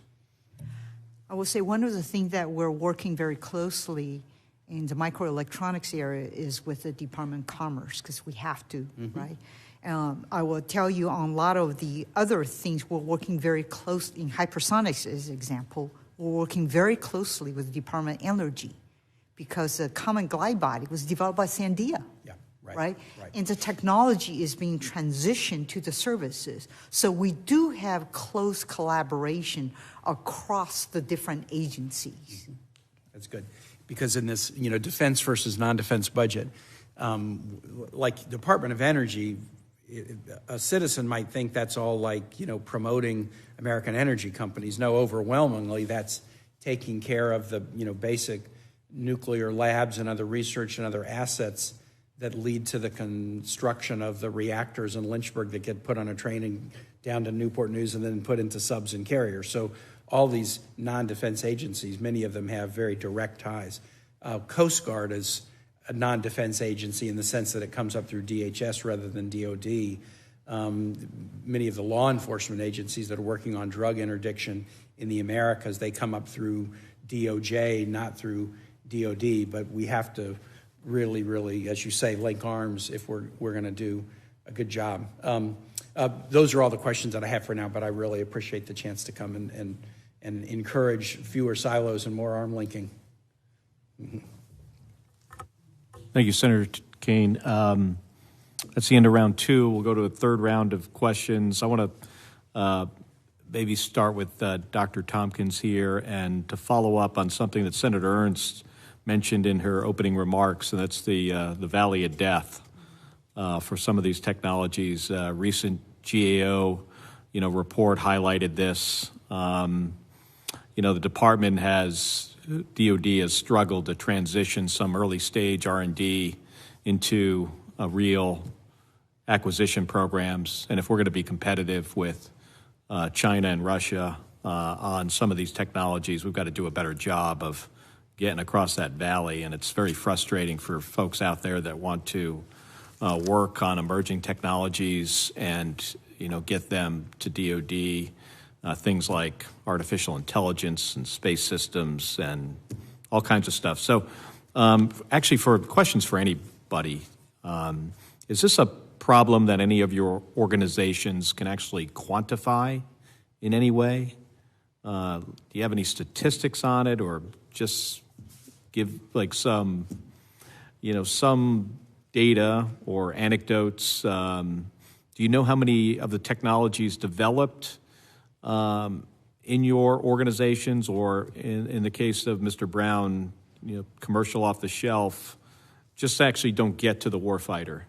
I will say one of the things that we're working very closely in the microelectronics area is with the Department of Commerce, because we have to, right? I will tell you on a lot of the other things, we're working very close in hypersonics as an example. We're working very closely with the Department of Energy because the Common Glide Body was developed by Sandia, right? And the technology is being transitioned to the services. So we do have close collaboration across the different agencies. That's good. Because in this, defense versus non-defense budget, like Department of Energy, a citizen might think that's all like, promoting American energy companies. No, overwhelmingly, that's taking care of the, basic nuclear labs and other research and other assets that lead to the construction of the reactors in Lynchburg that get put on a train and down to Newport News and then put into subs and carriers. So all these non-defense agencies, many of them have very direct ties. Coast Guard is a non-defense agency in the sense that it comes up through DHS rather than DOD. Many of the law enforcement agencies that are working on drug interdiction in the Americas, they come up through DOJ, not through DOD, but we have to really, really, as you say, link arms if we're going to do a good job. Those are all the questions that I have for now, but I really appreciate the chance to come and encourage fewer silos and more arm linking. Mm-hmm. Thank you, Senator Kane. That's the end of round two. We'll go to a third round of questions. I want to maybe start with Dr. Tompkins here and to follow up on something that Senator Ernst mentioned in her opening remarks, and that's the valley of death for some of these technologies. Recent GAO, report highlighted this. The department DOD has struggled to transition some early stage R&D into real acquisition programs, and if we're going to be competitive with China and Russia on some of these technologies, we've got to do a better job of getting across that valley, and it's very frustrating for folks out there that want to work on emerging technologies and get them to DOD, things like artificial intelligence and space systems and all kinds of stuff. So actually for questions for anybody, is this a problem that any of your organizations can actually quantify in any way? Do you have any statistics on it, or just give like some data or anecdotes? Do you know how many of the technologies developed in your organizations, or in the case of Mr. Brown, commercial off the shelf, just actually don't get to the warfighter?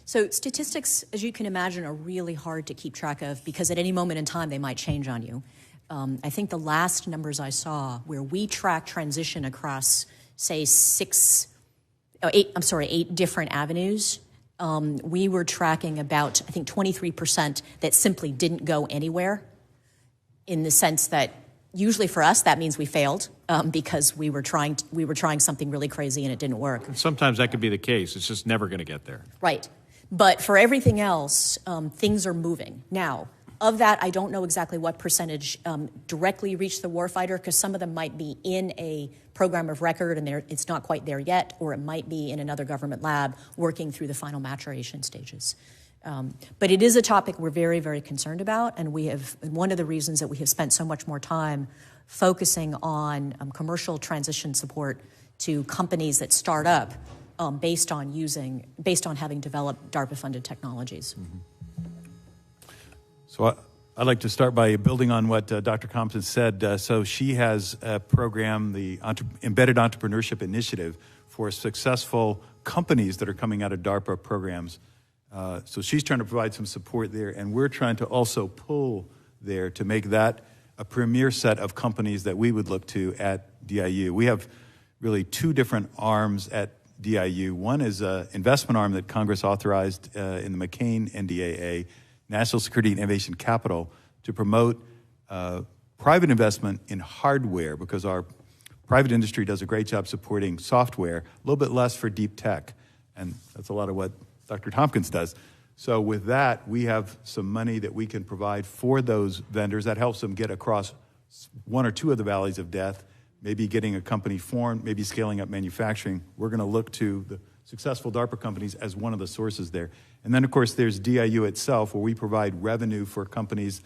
So statistics, as you can imagine, are really hard to keep track of because at any moment in time they might change on you. I think the last numbers I saw where we track transition across, say, 8 different avenues, we were tracking about, I think, 23% that simply didn't go anywhere, in the sense that usually for us that means we failed because we were trying something really crazy and it didn't work. And sometimes that could be the case. It's just never going to get there. Right. But for everything else, things are moving. Now, of that, I don't know exactly what percentage directly reach the warfighter, because some of them might be in a program of record and it's not quite there yet, or it might be in another government lab working through the final maturation stages. But it is a topic we're very, very concerned about, and one of the reasons that we have spent so much more time focusing on commercial transition support to companies that start up based on having developed DARPA-funded technologies. Mm-hmm. So I'd like to start by building on what Dr. Tompkins said. So she has a program, the Embedded Entrepreneurship Initiative, for successful companies that are coming out of DARPA programs. So she's trying to provide some support there, and we're trying to also pull there to make that a premier set of companies that we would look to at DIU. We have really two different arms at DIU. One is an investment arm that Congress authorized in the McCain NDAA, National Security and Innovation Capital, to promote private investment in hardware, because our private industry does a great job supporting software, a little bit less for deep tech, and that's a lot of what Dr. Tompkins does. So with that, we have some money that we can provide for those vendors that helps them get across one or two of the valleys of death, maybe getting a company formed, maybe scaling up manufacturing. We're going to look to the successful DARPA companies as one of the sources there. And then, of course, there's DIU itself, where we provide revenue for companies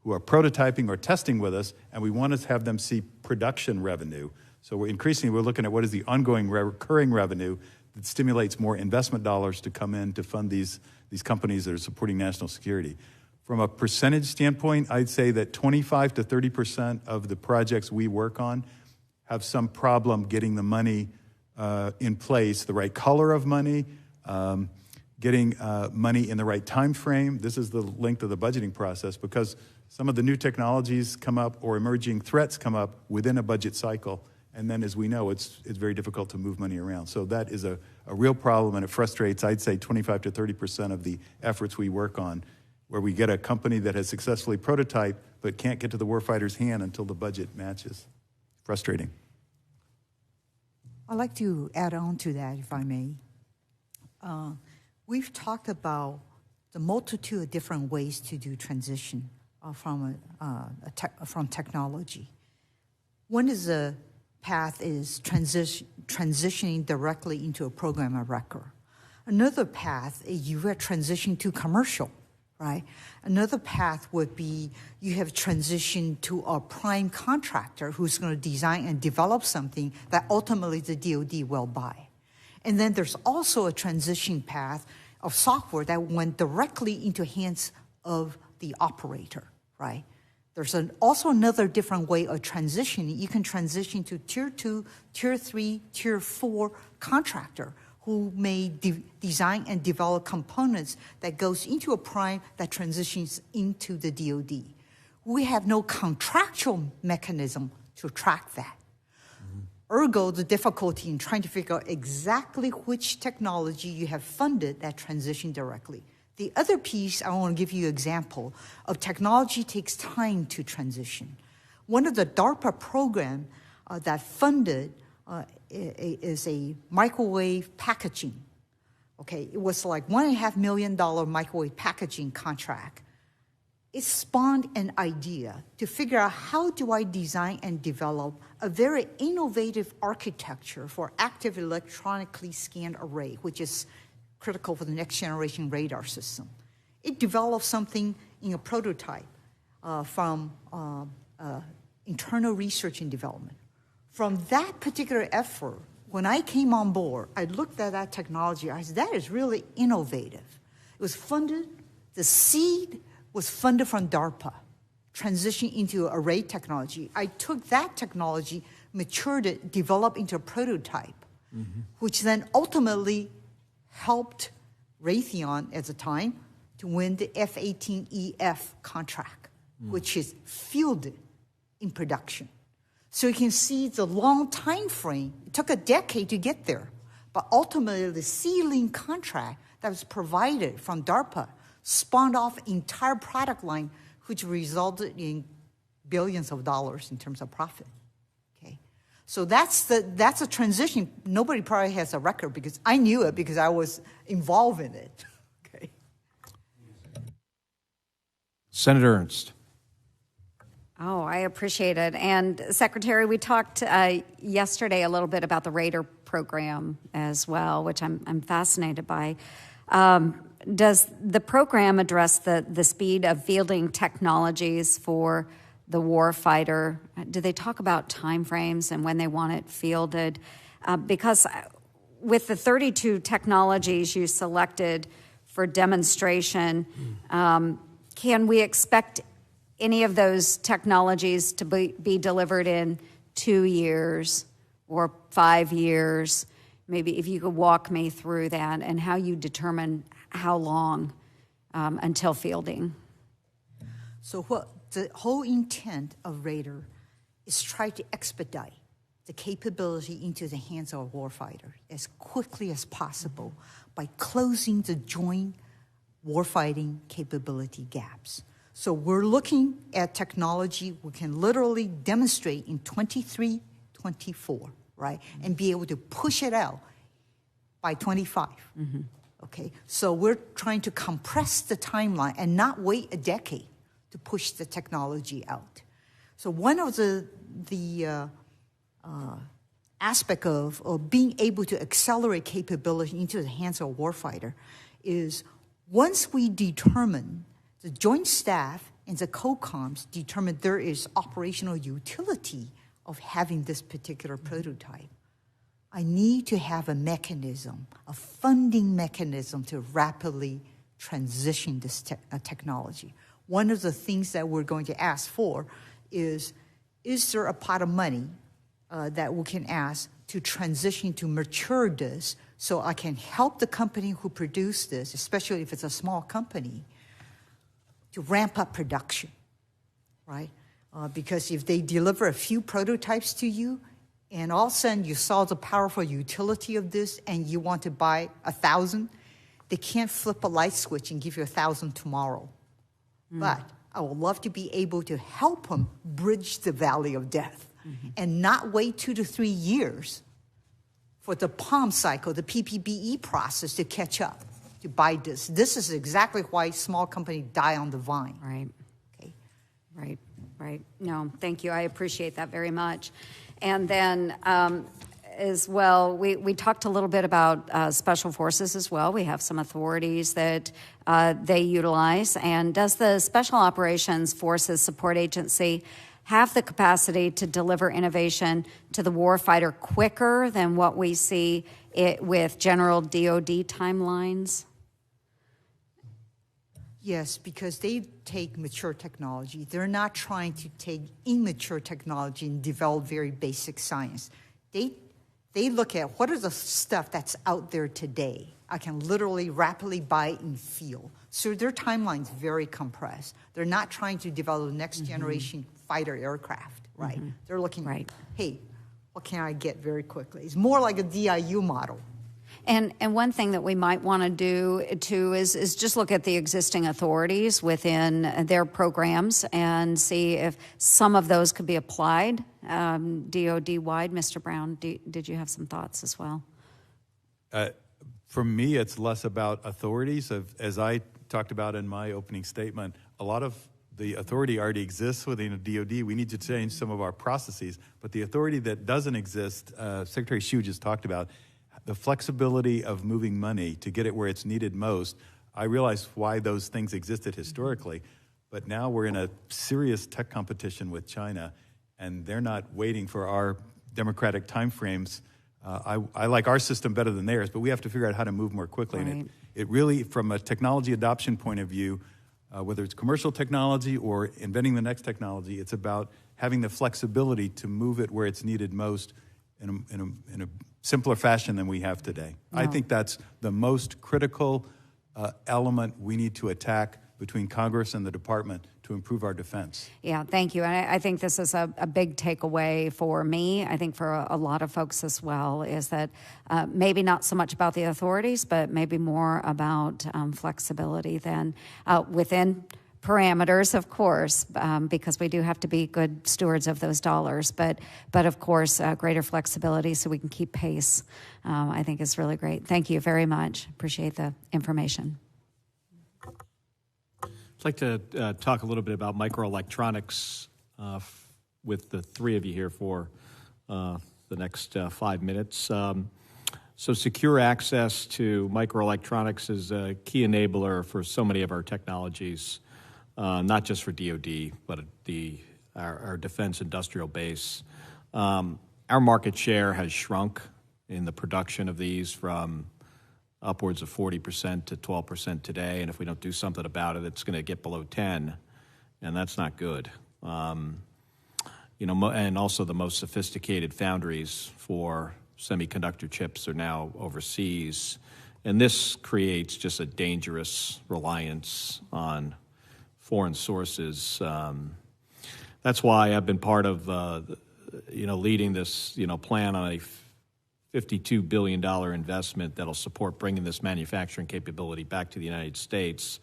who are prototyping or testing with us, and we want to have them see production revenue. So we're looking at what is the ongoing recurring revenue that stimulates more investment dollars to come in to fund these companies that are supporting national security. From a percentage standpoint, I'd say that 25 to 30% of the projects we work on have some problem getting the money in place, the right color of money, getting money in the right time frame. This is the length of the budgeting process, because Some of the new technologies come up or emerging threats come up within a budget cycle. And then, as we know, it's very difficult to move money around. So that is a real problem, and it frustrates, I'd say, 25 to 30% of the efforts we work on, where we get a company that has successfully prototyped but can't get to the warfighter's hand until the budget matches. Frustrating. I'd like to add on to that, if I may. We've talked about the multitude of different ways to do transition from technology. One is a path is transitioning directly into a program of record. Another path is you have transitioned to commercial, right? Another path would be you have transitioned to a prime contractor who's going to design and develop something that ultimately the DOD will buy. And then there's also a transition path of software that went directly into hands of the operator, right? There's also another different way of transitioning. You can transition to Tier 2, Tier 3, Tier 4 contractor who may design and develop components that goes into a prime that transitions into the DOD. We have no contractual mechanism to track that. Ergo, the difficulty in trying to figure out exactly which technology you have funded that transition directly. The other piece, I want to give you an example of technology takes time to transition. One of the DARPA program that funded is a microwave packaging. Okay, it was like $1.5 million microwave packaging contract. It spawned an idea to figure out how do I design and develop a very innovative architecture for active electronically scanned array, which is critical for the next generation radar system. It developed something in a prototype from internal research and development. From that particular effort, when I came on board, I looked at that technology, I said, that is really innovative. It was funded, the seed was funded from DARPA, transitioning into array technology. I took that technology, matured it, developed into a prototype, which then ultimately helped Raytheon at the time to win the F-18EF contract, which is fielded in production. So you can see the long time frame. It took a decade to get there. But ultimately, the ceiling contract that was provided from DARPA spawned off entire product line, which resulted in billions of dollars in terms of profit. Okay, so that's a transition. Nobody probably has a record because I knew it because I was involved in it. Okay. Senator Ernst. Oh, I appreciate it. And Secretary, we talked yesterday a little bit about the Radar program as well, which I'm fascinated by. Does the program address the speed of fielding technologies for the warfighter? Do they talk about timeframes and when they want it fielded? Because with the 32 technologies you selected for demonstration, can we expect any of those technologies to be delivered in 2 years or 5 years? Maybe if you could walk me through that and how you determine how long until fielding. So what the whole intent of Radar is try to expedite the capability into the hands of a warfighter as quickly as possible by closing the joint warfighting capability gaps. So we're looking at technology we can literally demonstrate in 23, 24, right? And be able to push it out by 25. Okay, so we're trying to compress the timeline and not wait a decade to push the technology out. So one of the aspect of being able to accelerate capability into the hands of a warfighter is once we determine the Joint Staff and the COCOMs determine there is operational utility of having this particular prototype, I need to have a mechanism, a funding mechanism to rapidly transition this technology. One of the things that we're going to ask for is there a pot of money that we can ask to transition to mature this so I can help the company who produced this, especially if it's a small company, to ramp up production. right? Because if they deliver a few prototypes to you, and all of a sudden you saw the powerful utility of this and you want to buy 1,000, they can't flip a light switch and give you 1,000 tomorrow. But I would love to be able to help them bridge the valley of death and not wait 2 to 3 years for the POM cycle, the PPBE process to catch up, to buy this. This is exactly why small companies die on the vine. Right. Okay. Right. No, thank you. I appreciate that very much. And then as well, we talked a little bit about special forces as well. We have some authorities that they utilize. And does the Special Operations Forces Support Agency have the capacity to deliver innovation to the warfighter quicker than what we see with general DOD timelines? Yes, because they take mature technology. They're not trying to take immature technology and develop very basic science. They look at what is the stuff that's out there today. I can literally rapidly buy and feel. So their timeline's very compressed. They're not trying to develop next generation fighter aircraft, right? They're looking, hey, what can I get very quickly? It's more like a DIU model. And one thing that we might want to do too is just look at the existing authorities within their programs and see if some of those could be applied DOD-wide. Mr. Brown, did you have some thoughts as well? For me, it's less about authorities. As I talked about in my opening statement, a lot of the authority already exists within a DOD. We need to change some of our processes. But the authority that doesn't exist, Secretary Shyu just talked about, the flexibility of moving money to get it where it's needed most. I realize why those things existed historically, but now we're in a serious tech competition with China, and they're not waiting for our democratic timeframes. I like our system better than theirs, but we have to figure out how to move more quickly. Right. And it really, from a technology adoption point of view, whether it's commercial technology or inventing the next technology, it's about having the flexibility to move it where it's needed most in a simpler fashion than we have today. I think that's the most critical element we need to attack between Congress and the department to improve our defense. Yeah, thank you. And I think this is a big takeaway for me, I think for a lot of folks as well, is that maybe not so much about the authorities, but maybe more about flexibility than within parameters, of course, because we do have to be good stewards of those dollars. But of course, greater flexibility so we can keep pace, I think is really great. Thank you very much. Appreciate the information. I'd like to talk a little bit about microelectronics with the three of you here for the next 5 minutes. So secure access to microelectronics is a key enabler for so many of our technologies. Not just for DOD, but our defense industrial base. Our market share has shrunk in the production of these from upwards of 40% to 12% today, and if we don't do something about it, it's going to get below 10, and that's not good. And also the most sophisticated foundries for semiconductor chips are now overseas, and this creates just a dangerous reliance on foreign sources. That's why I've been part of, leading this, plan on a $52 billion investment that'll support bringing this manufacturing capability back to the United States.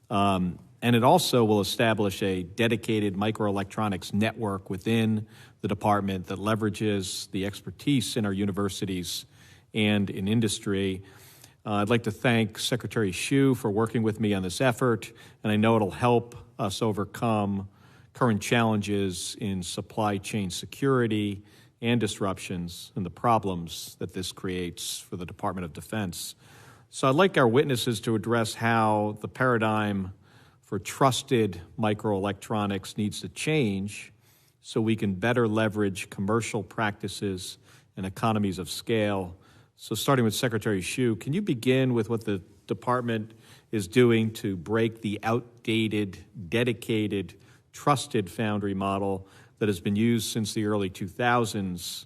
And it also will establish a dedicated microelectronics network within the department that leverages the expertise in our universities and in industry. I'd like to thank Secretary Shyu for working with me on this effort, and I know it'll help us overcome current challenges in supply chain security and disruptions and the problems that this creates for the Department of Defense. So I'd like our witnesses to address how the paradigm for trusted microelectronics needs to change so we can better leverage commercial practices and economies of scale. So starting with Secretary Shyu, can you begin with what the department is doing to break the outdated, dedicated, trusted foundry model that has been used since the early 2000s?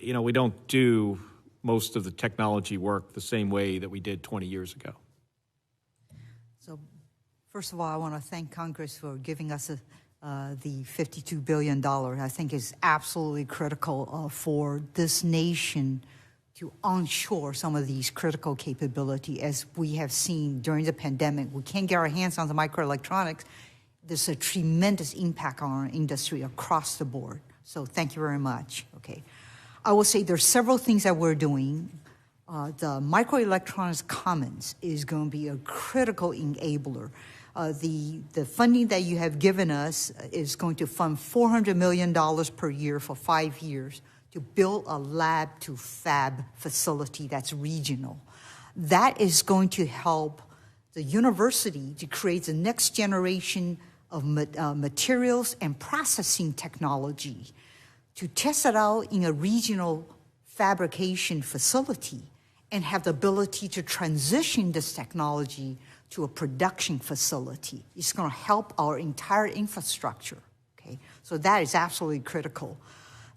We don't do most of the technology work the same way that we did 20 years ago. So First of all, I want to thank Congress for giving us the $52 billion. I think is absolutely critical for this nation to onshore some of these critical capability. As we have seen during the pandemic, we can't get our hands on the microelectronics. There's a tremendous impact on our industry across the board. So thank you very much. Okay, I will say there's several things that we're doing. The Microelectronics Commons is going to be a critical enabler. The funding that you have given us is going to fund $400 million per year for 5 years to build a lab to fab facility that's regional. That is going to help the university to create the next generation of materials and processing technology to test it out in a regional fabrication facility and have the ability to transition this technology to a production facility. It's going to help our entire infrastructure, okay? So that is absolutely critical.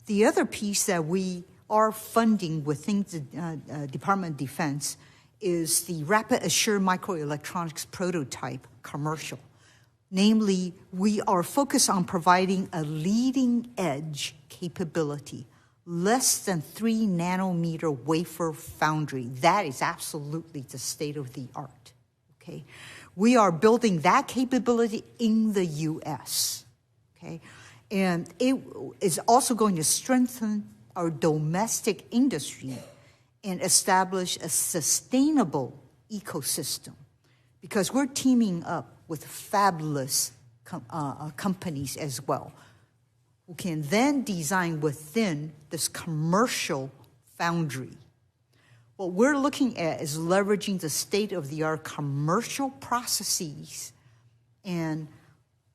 The other piece that we are funding within the Department of Defense is the Rapid Assured Microelectronics Prototype Commercial. Namely, we are focused on providing a leading edge capability, less than 3 nanometer wafer foundry. That is absolutely the state of the art. Okay, we are building that capability in the U.S., okay? And it is also going to strengthen our domestic industry and establish a sustainable ecosystem because we're teaming up with fabulous companies as well who can then design within this commercial foundry. What we're looking at is leveraging the state-of-the-art commercial processes and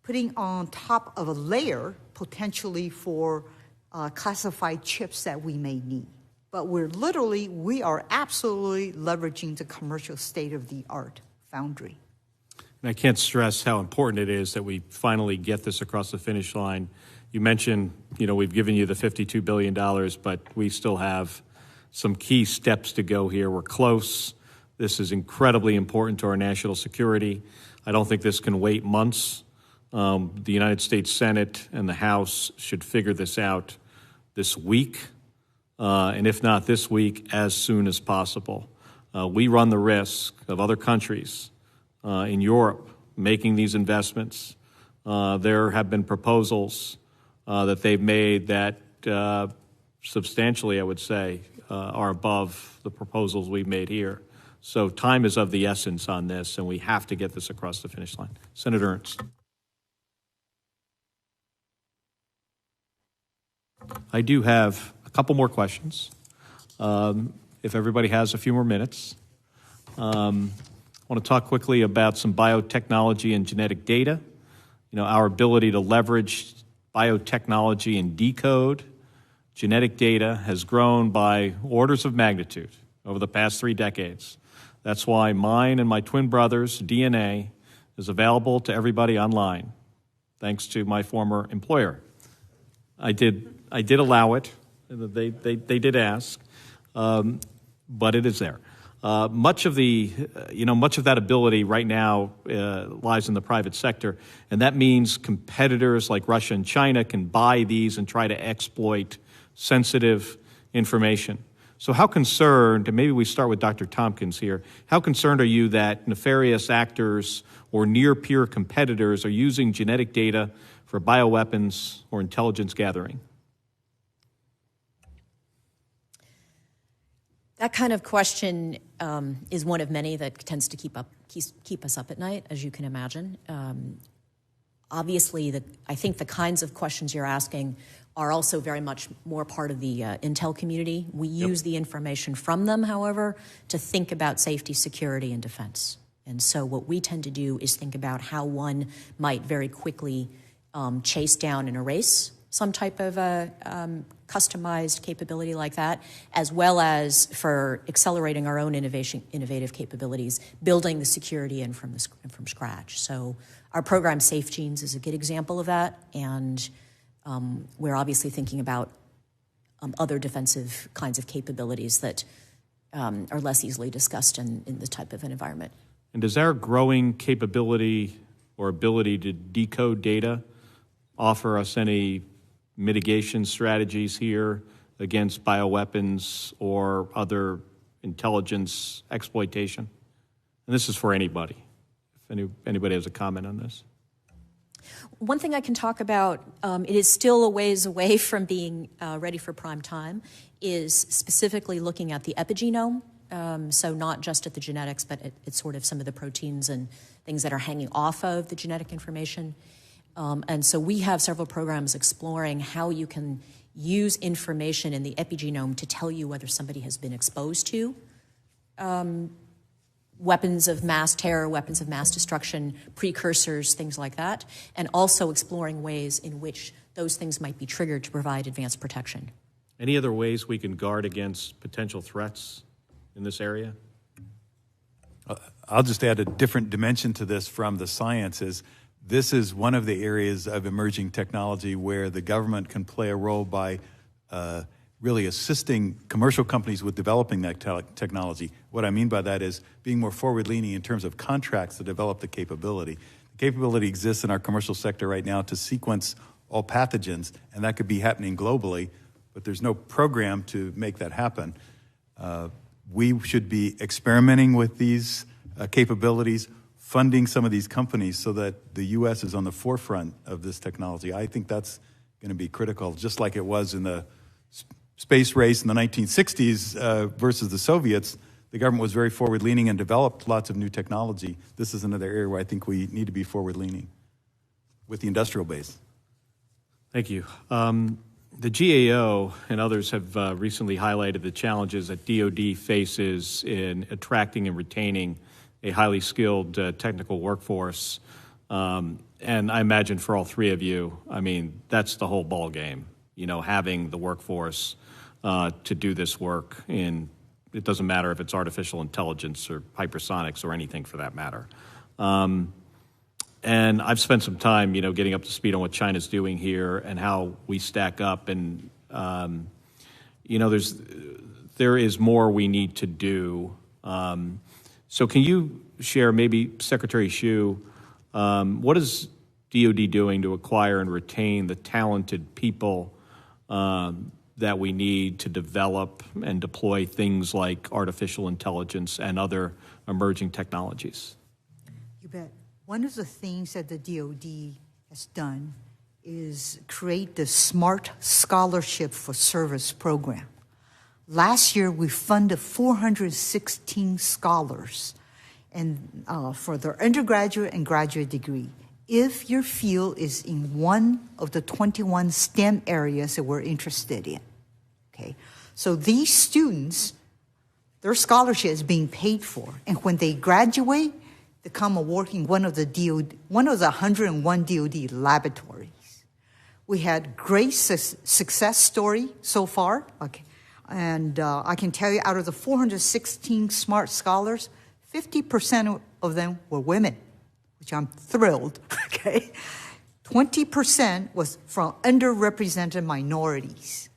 putting on top of a layer potentially for classified chips that we may need. But we are absolutely leveraging the commercial state-of-the-art foundry. And I can't stress how important it is that we finally get this across the finish line. You mentioned, we've given you the $52 billion, but we still have some key steps to go here. We're close. This is incredibly important to our national security. I don't think this can wait months. The United States Senate and the House should figure this out this week, and if not this week, as soon as possible. We run the risk of other countries in Europe making these investments. There have been proposals that they've made that substantially, I would say, are above the proposals we've made here. So time is of the essence on this, and we have to get this across the finish line. Senator Ernst. I do have a couple more questions, if everybody has a few more minutes. I want to talk quickly about some biotechnology and genetic data. Our ability to leverage biotechnology and decode genetic data has grown by orders of magnitude over the past 3 decades. That's why mine and my twin brother's DNA is available to everybody online, thanks to my former employer. I did allow it. They did ask, but it is there. Much of that ability right now lies in the private sector, and that means competitors like Russia and China can buy these and try to exploit sensitive information. So how concerned, and maybe we start with Dr. Tompkins here, how concerned are you that nefarious actors or near-peer competitors are using genetic data for bioweapons or intelligence gathering? That kind of question is one of many that tends to keep us up at night, as you can imagine. Obviously, I think the kinds of questions you're asking are also very much more part of the intel community. We use the information from them, however, to think about safety, security, and defense. And so what we tend to do is think about how one might very quickly chase down and erase some type of customized capability like that, as well as for accelerating our own innovative capabilities, building the security in from scratch. So our program Safe Genes is a good example of that, and we're obviously thinking about other defensive kinds of capabilities that are less easily discussed in the type of an environment. And does our growing capability or ability to decode data offer us any mitigation strategies here against bioweapons or other intelligence exploitation? And this is for anybody. If anybody has a comment on this. One thing I can talk about, it is still a ways away from being ready for prime time, is specifically looking at the epigenome. So not just at the genetics, but at sort of some of the proteins and things that are hanging off of the genetic information. And so we have several programs exploring how you can use information in the epigenome to tell you whether somebody has been exposed to weapons of mass terror, weapons of mass destruction, precursors, things like that, and also exploring ways in which those things might be triggered to provide advanced protection. Any other ways we can guard against potential threats in this area? I'll just add a different dimension to this from the sciences. This is one of the areas of emerging technology where the government can play a role by really assisting commercial companies with developing that technology. What I mean by that is being more forward-leaning in terms of contracts to develop the capability. The capability exists in our commercial sector right now to sequence all pathogens, and that could be happening globally, but there's no program to make that happen. We should be experimenting with these capabilities, funding some of these companies so that the U.S. is on the forefront of this technology. I think that's going to be critical, just like it was in the space race in the 1960s versus the Soviets. The government was very forward-leaning and developed lots of new technology. This is another area where I think we need to be forward-leaning with the industrial base. Thank you. The GAO and others have recently highlighted the challenges that DOD faces in attracting and retaining a highly skilled technical workforce. And I imagine for all three of you, I mean, that's the whole ball game, you know, having the workforce to do this work in, it doesn't matter if it's artificial intelligence or hypersonics or anything for that matter. And I've spent some time, you know, getting up to speed on what China's doing here and how we stack up. And, you know, there is more we need to do. So can you share, maybe Secretary Shyu, what is DOD doing to acquire and retain the talented people that we need to develop and deploy things like artificial intelligence and other emerging technologies? You bet. One of the things that the DOD has done is create the Smart Scholarship for Service program. Last year, we funded 416 scholars and for their undergraduate and graduate degree. If your field is in one of the 21 STEM areas that we're interested in, okay? So these students, their scholarship is being paid for, and when they graduate, they come and work in one of the 101 DOD laboratories. We had great success story so far, okay? And I can tell you, out of the 416 smart scholars, 50% of them were women, which I'm thrilled, okay? 20% was from underrepresented minorities.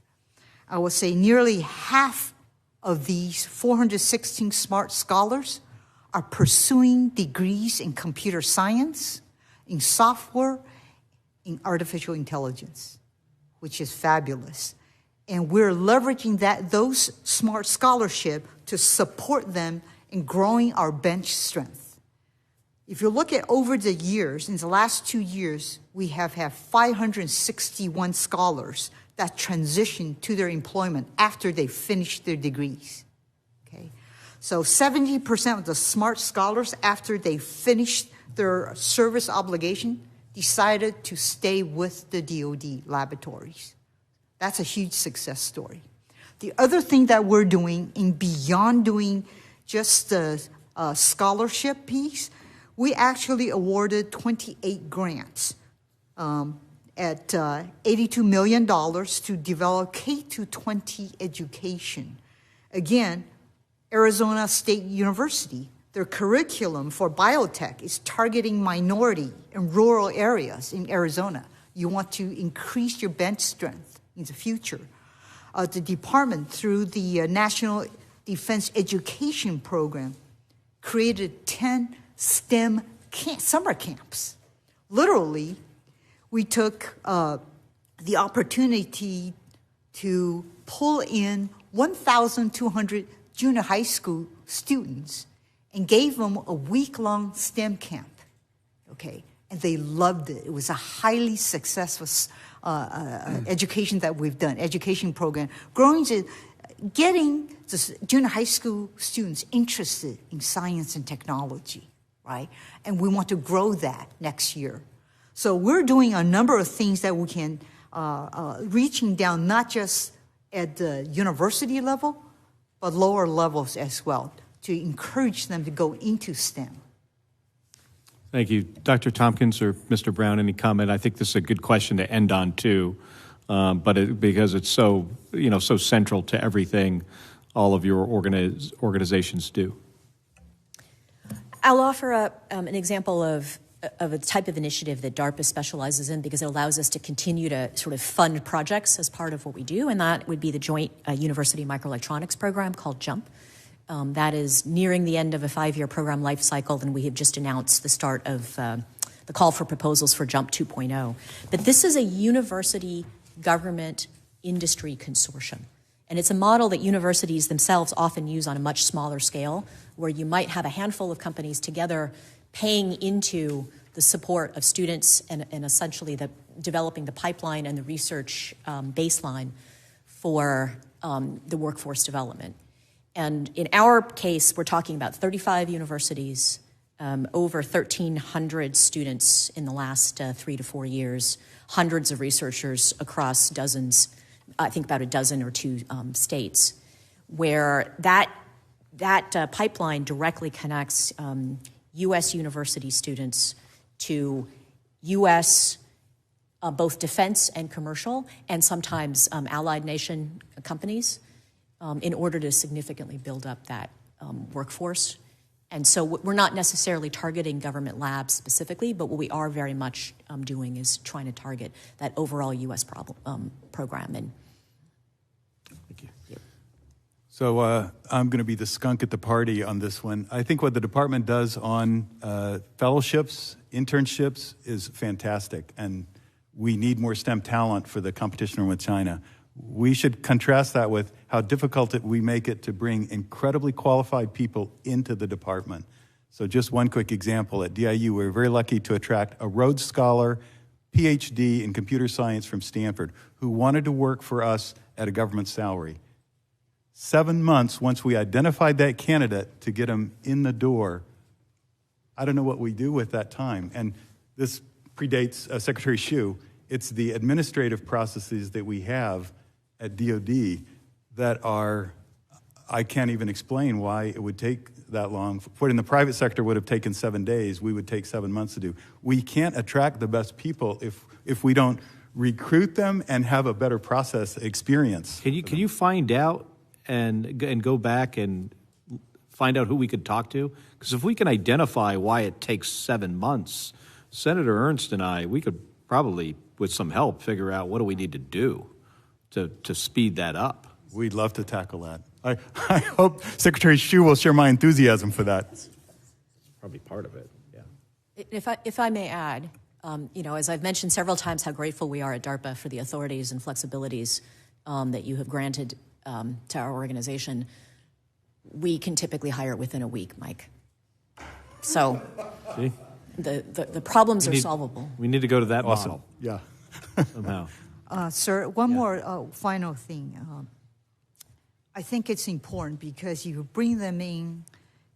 I would say nearly half of these 416 smart scholars are pursuing degrees in computer science, in software, in artificial intelligence, which is fabulous. And we're leveraging those smart scholarship to support them in growing our bench strength. If you look at over the years, in the last 2 years, we have had 561 scholars that transitioned to their employment after they finished their degrees, okay? So 70% of the smart scholars, after they finished their service obligation, decided to stay with the DOD laboratories. That's a huge success story. The other thing that we're doing, in beyond doing just the scholarship piece, we actually awarded 28 grants at $82 million to develop K-20 education. Again, Arizona State University, their curriculum for biotech is targeting minority and rural areas in Arizona. You want to increase your bench strength in the future. The department, through the National Defense Education Program, created 10 STEM summer camps literally, we took the opportunity to pull in 1,200 junior high school students and gave them a week-long STEM camp, okay? And they loved it. It was a highly successful education that we've done, education program, getting the junior high school students interested in science and technology, right? And we want to grow that next year. So we're doing a number of things that we can, reaching down not just at the university level, but lower levels as well, to encourage them to go into STEM. Thank you. Dr. Tompkins or Mr. Brown, any comment? I think this is a good question to end on, too, because it's so, so central to everything all of your organizations do. I'll offer up an example of a type of initiative that DARPA specializes in because it allows us to continue to sort of fund projects as part of what we do, and that would be the Joint University Microelectronics Program called JUMP. That is nearing the end of a 5-year program life cycle, and we have just announced the start of the call for proposals for JUMP 2.0. But this is a university government industry consortium. And it's a model that universities themselves often use on a much smaller scale, where you might have a handful of companies together paying into the support of students and essentially developing the pipeline and the research baseline for the workforce development. And in our case, we're talking about 35 universities, over 1,300 students in the last 3 to 4 years, hundreds of researchers across dozens, I think about a dozen or two states, where that pipeline directly connects U.S. university students to U.S. Both defense and commercial, and sometimes allied nation companies, in order to significantly build up that workforce. And so we're not necessarily targeting government labs specifically, but what we are very much doing is trying to target that overall U.S. program. And thank you. Yep. So I'm going to be the skunk at the party on this one. I think what the department does on fellowships, internships is fantastic, and we need more STEM talent for the competition with China. We should contrast that with how difficult we make it to bring incredibly qualified people into the department. So just one quick example. At DIU, we were very lucky to attract a Rhodes Scholar, PhD in computer science from Stanford, who wanted to work for us at a government salary. 7 months once we identified that candidate to get him in the door, I don't know what we do with that time. And this predates Secretary Shyu. It's the administrative processes that we have at DOD that are, I can't even explain why it would take that long. What in the private sector would have taken 7 days, we would take 7 months to do. We can't attract the best people if we don't recruit them and have a better process experience. Can you find out and go back and find out who we could talk to? Because if we can identify why it takes 7 months, Senator Ernst and I, we could probably, with some help, figure out what do we need to do to speed that up. We'd love to tackle that. I hope Secretary Shyu will share my enthusiasm for that. That's probably part of it, yeah. If I may add, as I've mentioned several times how grateful we are at DARPA for the authorities and flexibilities that you have granted to our organization, we can typically hire within a week, Mike. So the problems are solvable. We need to go to that awesome. model. Yeah. Somehow. Sir, one more final thing. I think it's important because you bring them in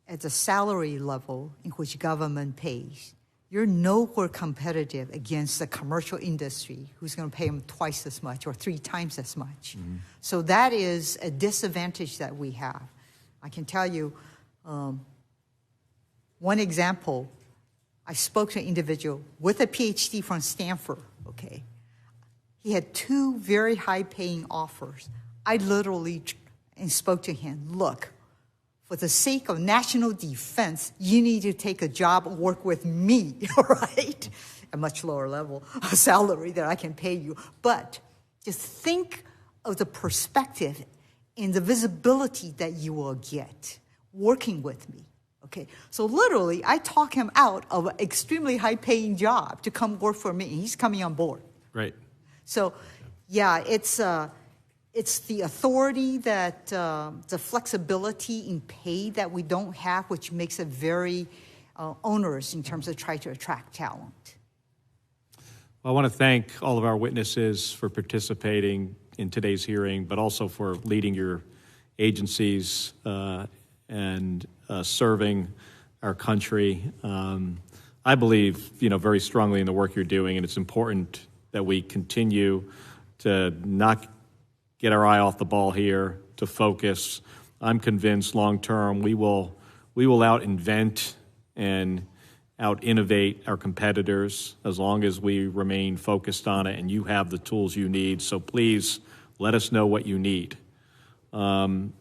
at the salary level in which government pays. You're nowhere competitive against the commercial industry who's going to pay them twice as much or 3 times as much. Mm-hmm. So that is a disadvantage that we have. I can tell you one example. I spoke to an individual with a PhD from Stanford, okay? He had 2 very high-paying offers. I literally spoke to him, look, for the sake of national defense, you need to take a job and work with me, all right? A much lower level of salary that I can pay you. But just think of the perspective and the visibility that you will get working with me, Okay, so literally, I talk him out of an extremely high-paying job to come work for me, and he's coming on board. Right. So, yeah, it's the authority that the flexibility in pay that we don't have, which makes it very onerous in terms of trying to attract talent. Well, I want to thank all of our witnesses for participating in today's hearing, but also for leading your agencies and serving our country. I believe, very strongly in the work you're doing, and it's important that we continue to not get our eye off the ball here, to focus. I'm convinced long-term we will out-invent and out-innovate our competitors as long as we remain focused on it, and you have the tools you need. So please let us know what you need. And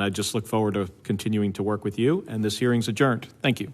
I just look forward to continuing to work with you, and this hearing's adjourned. Thank you.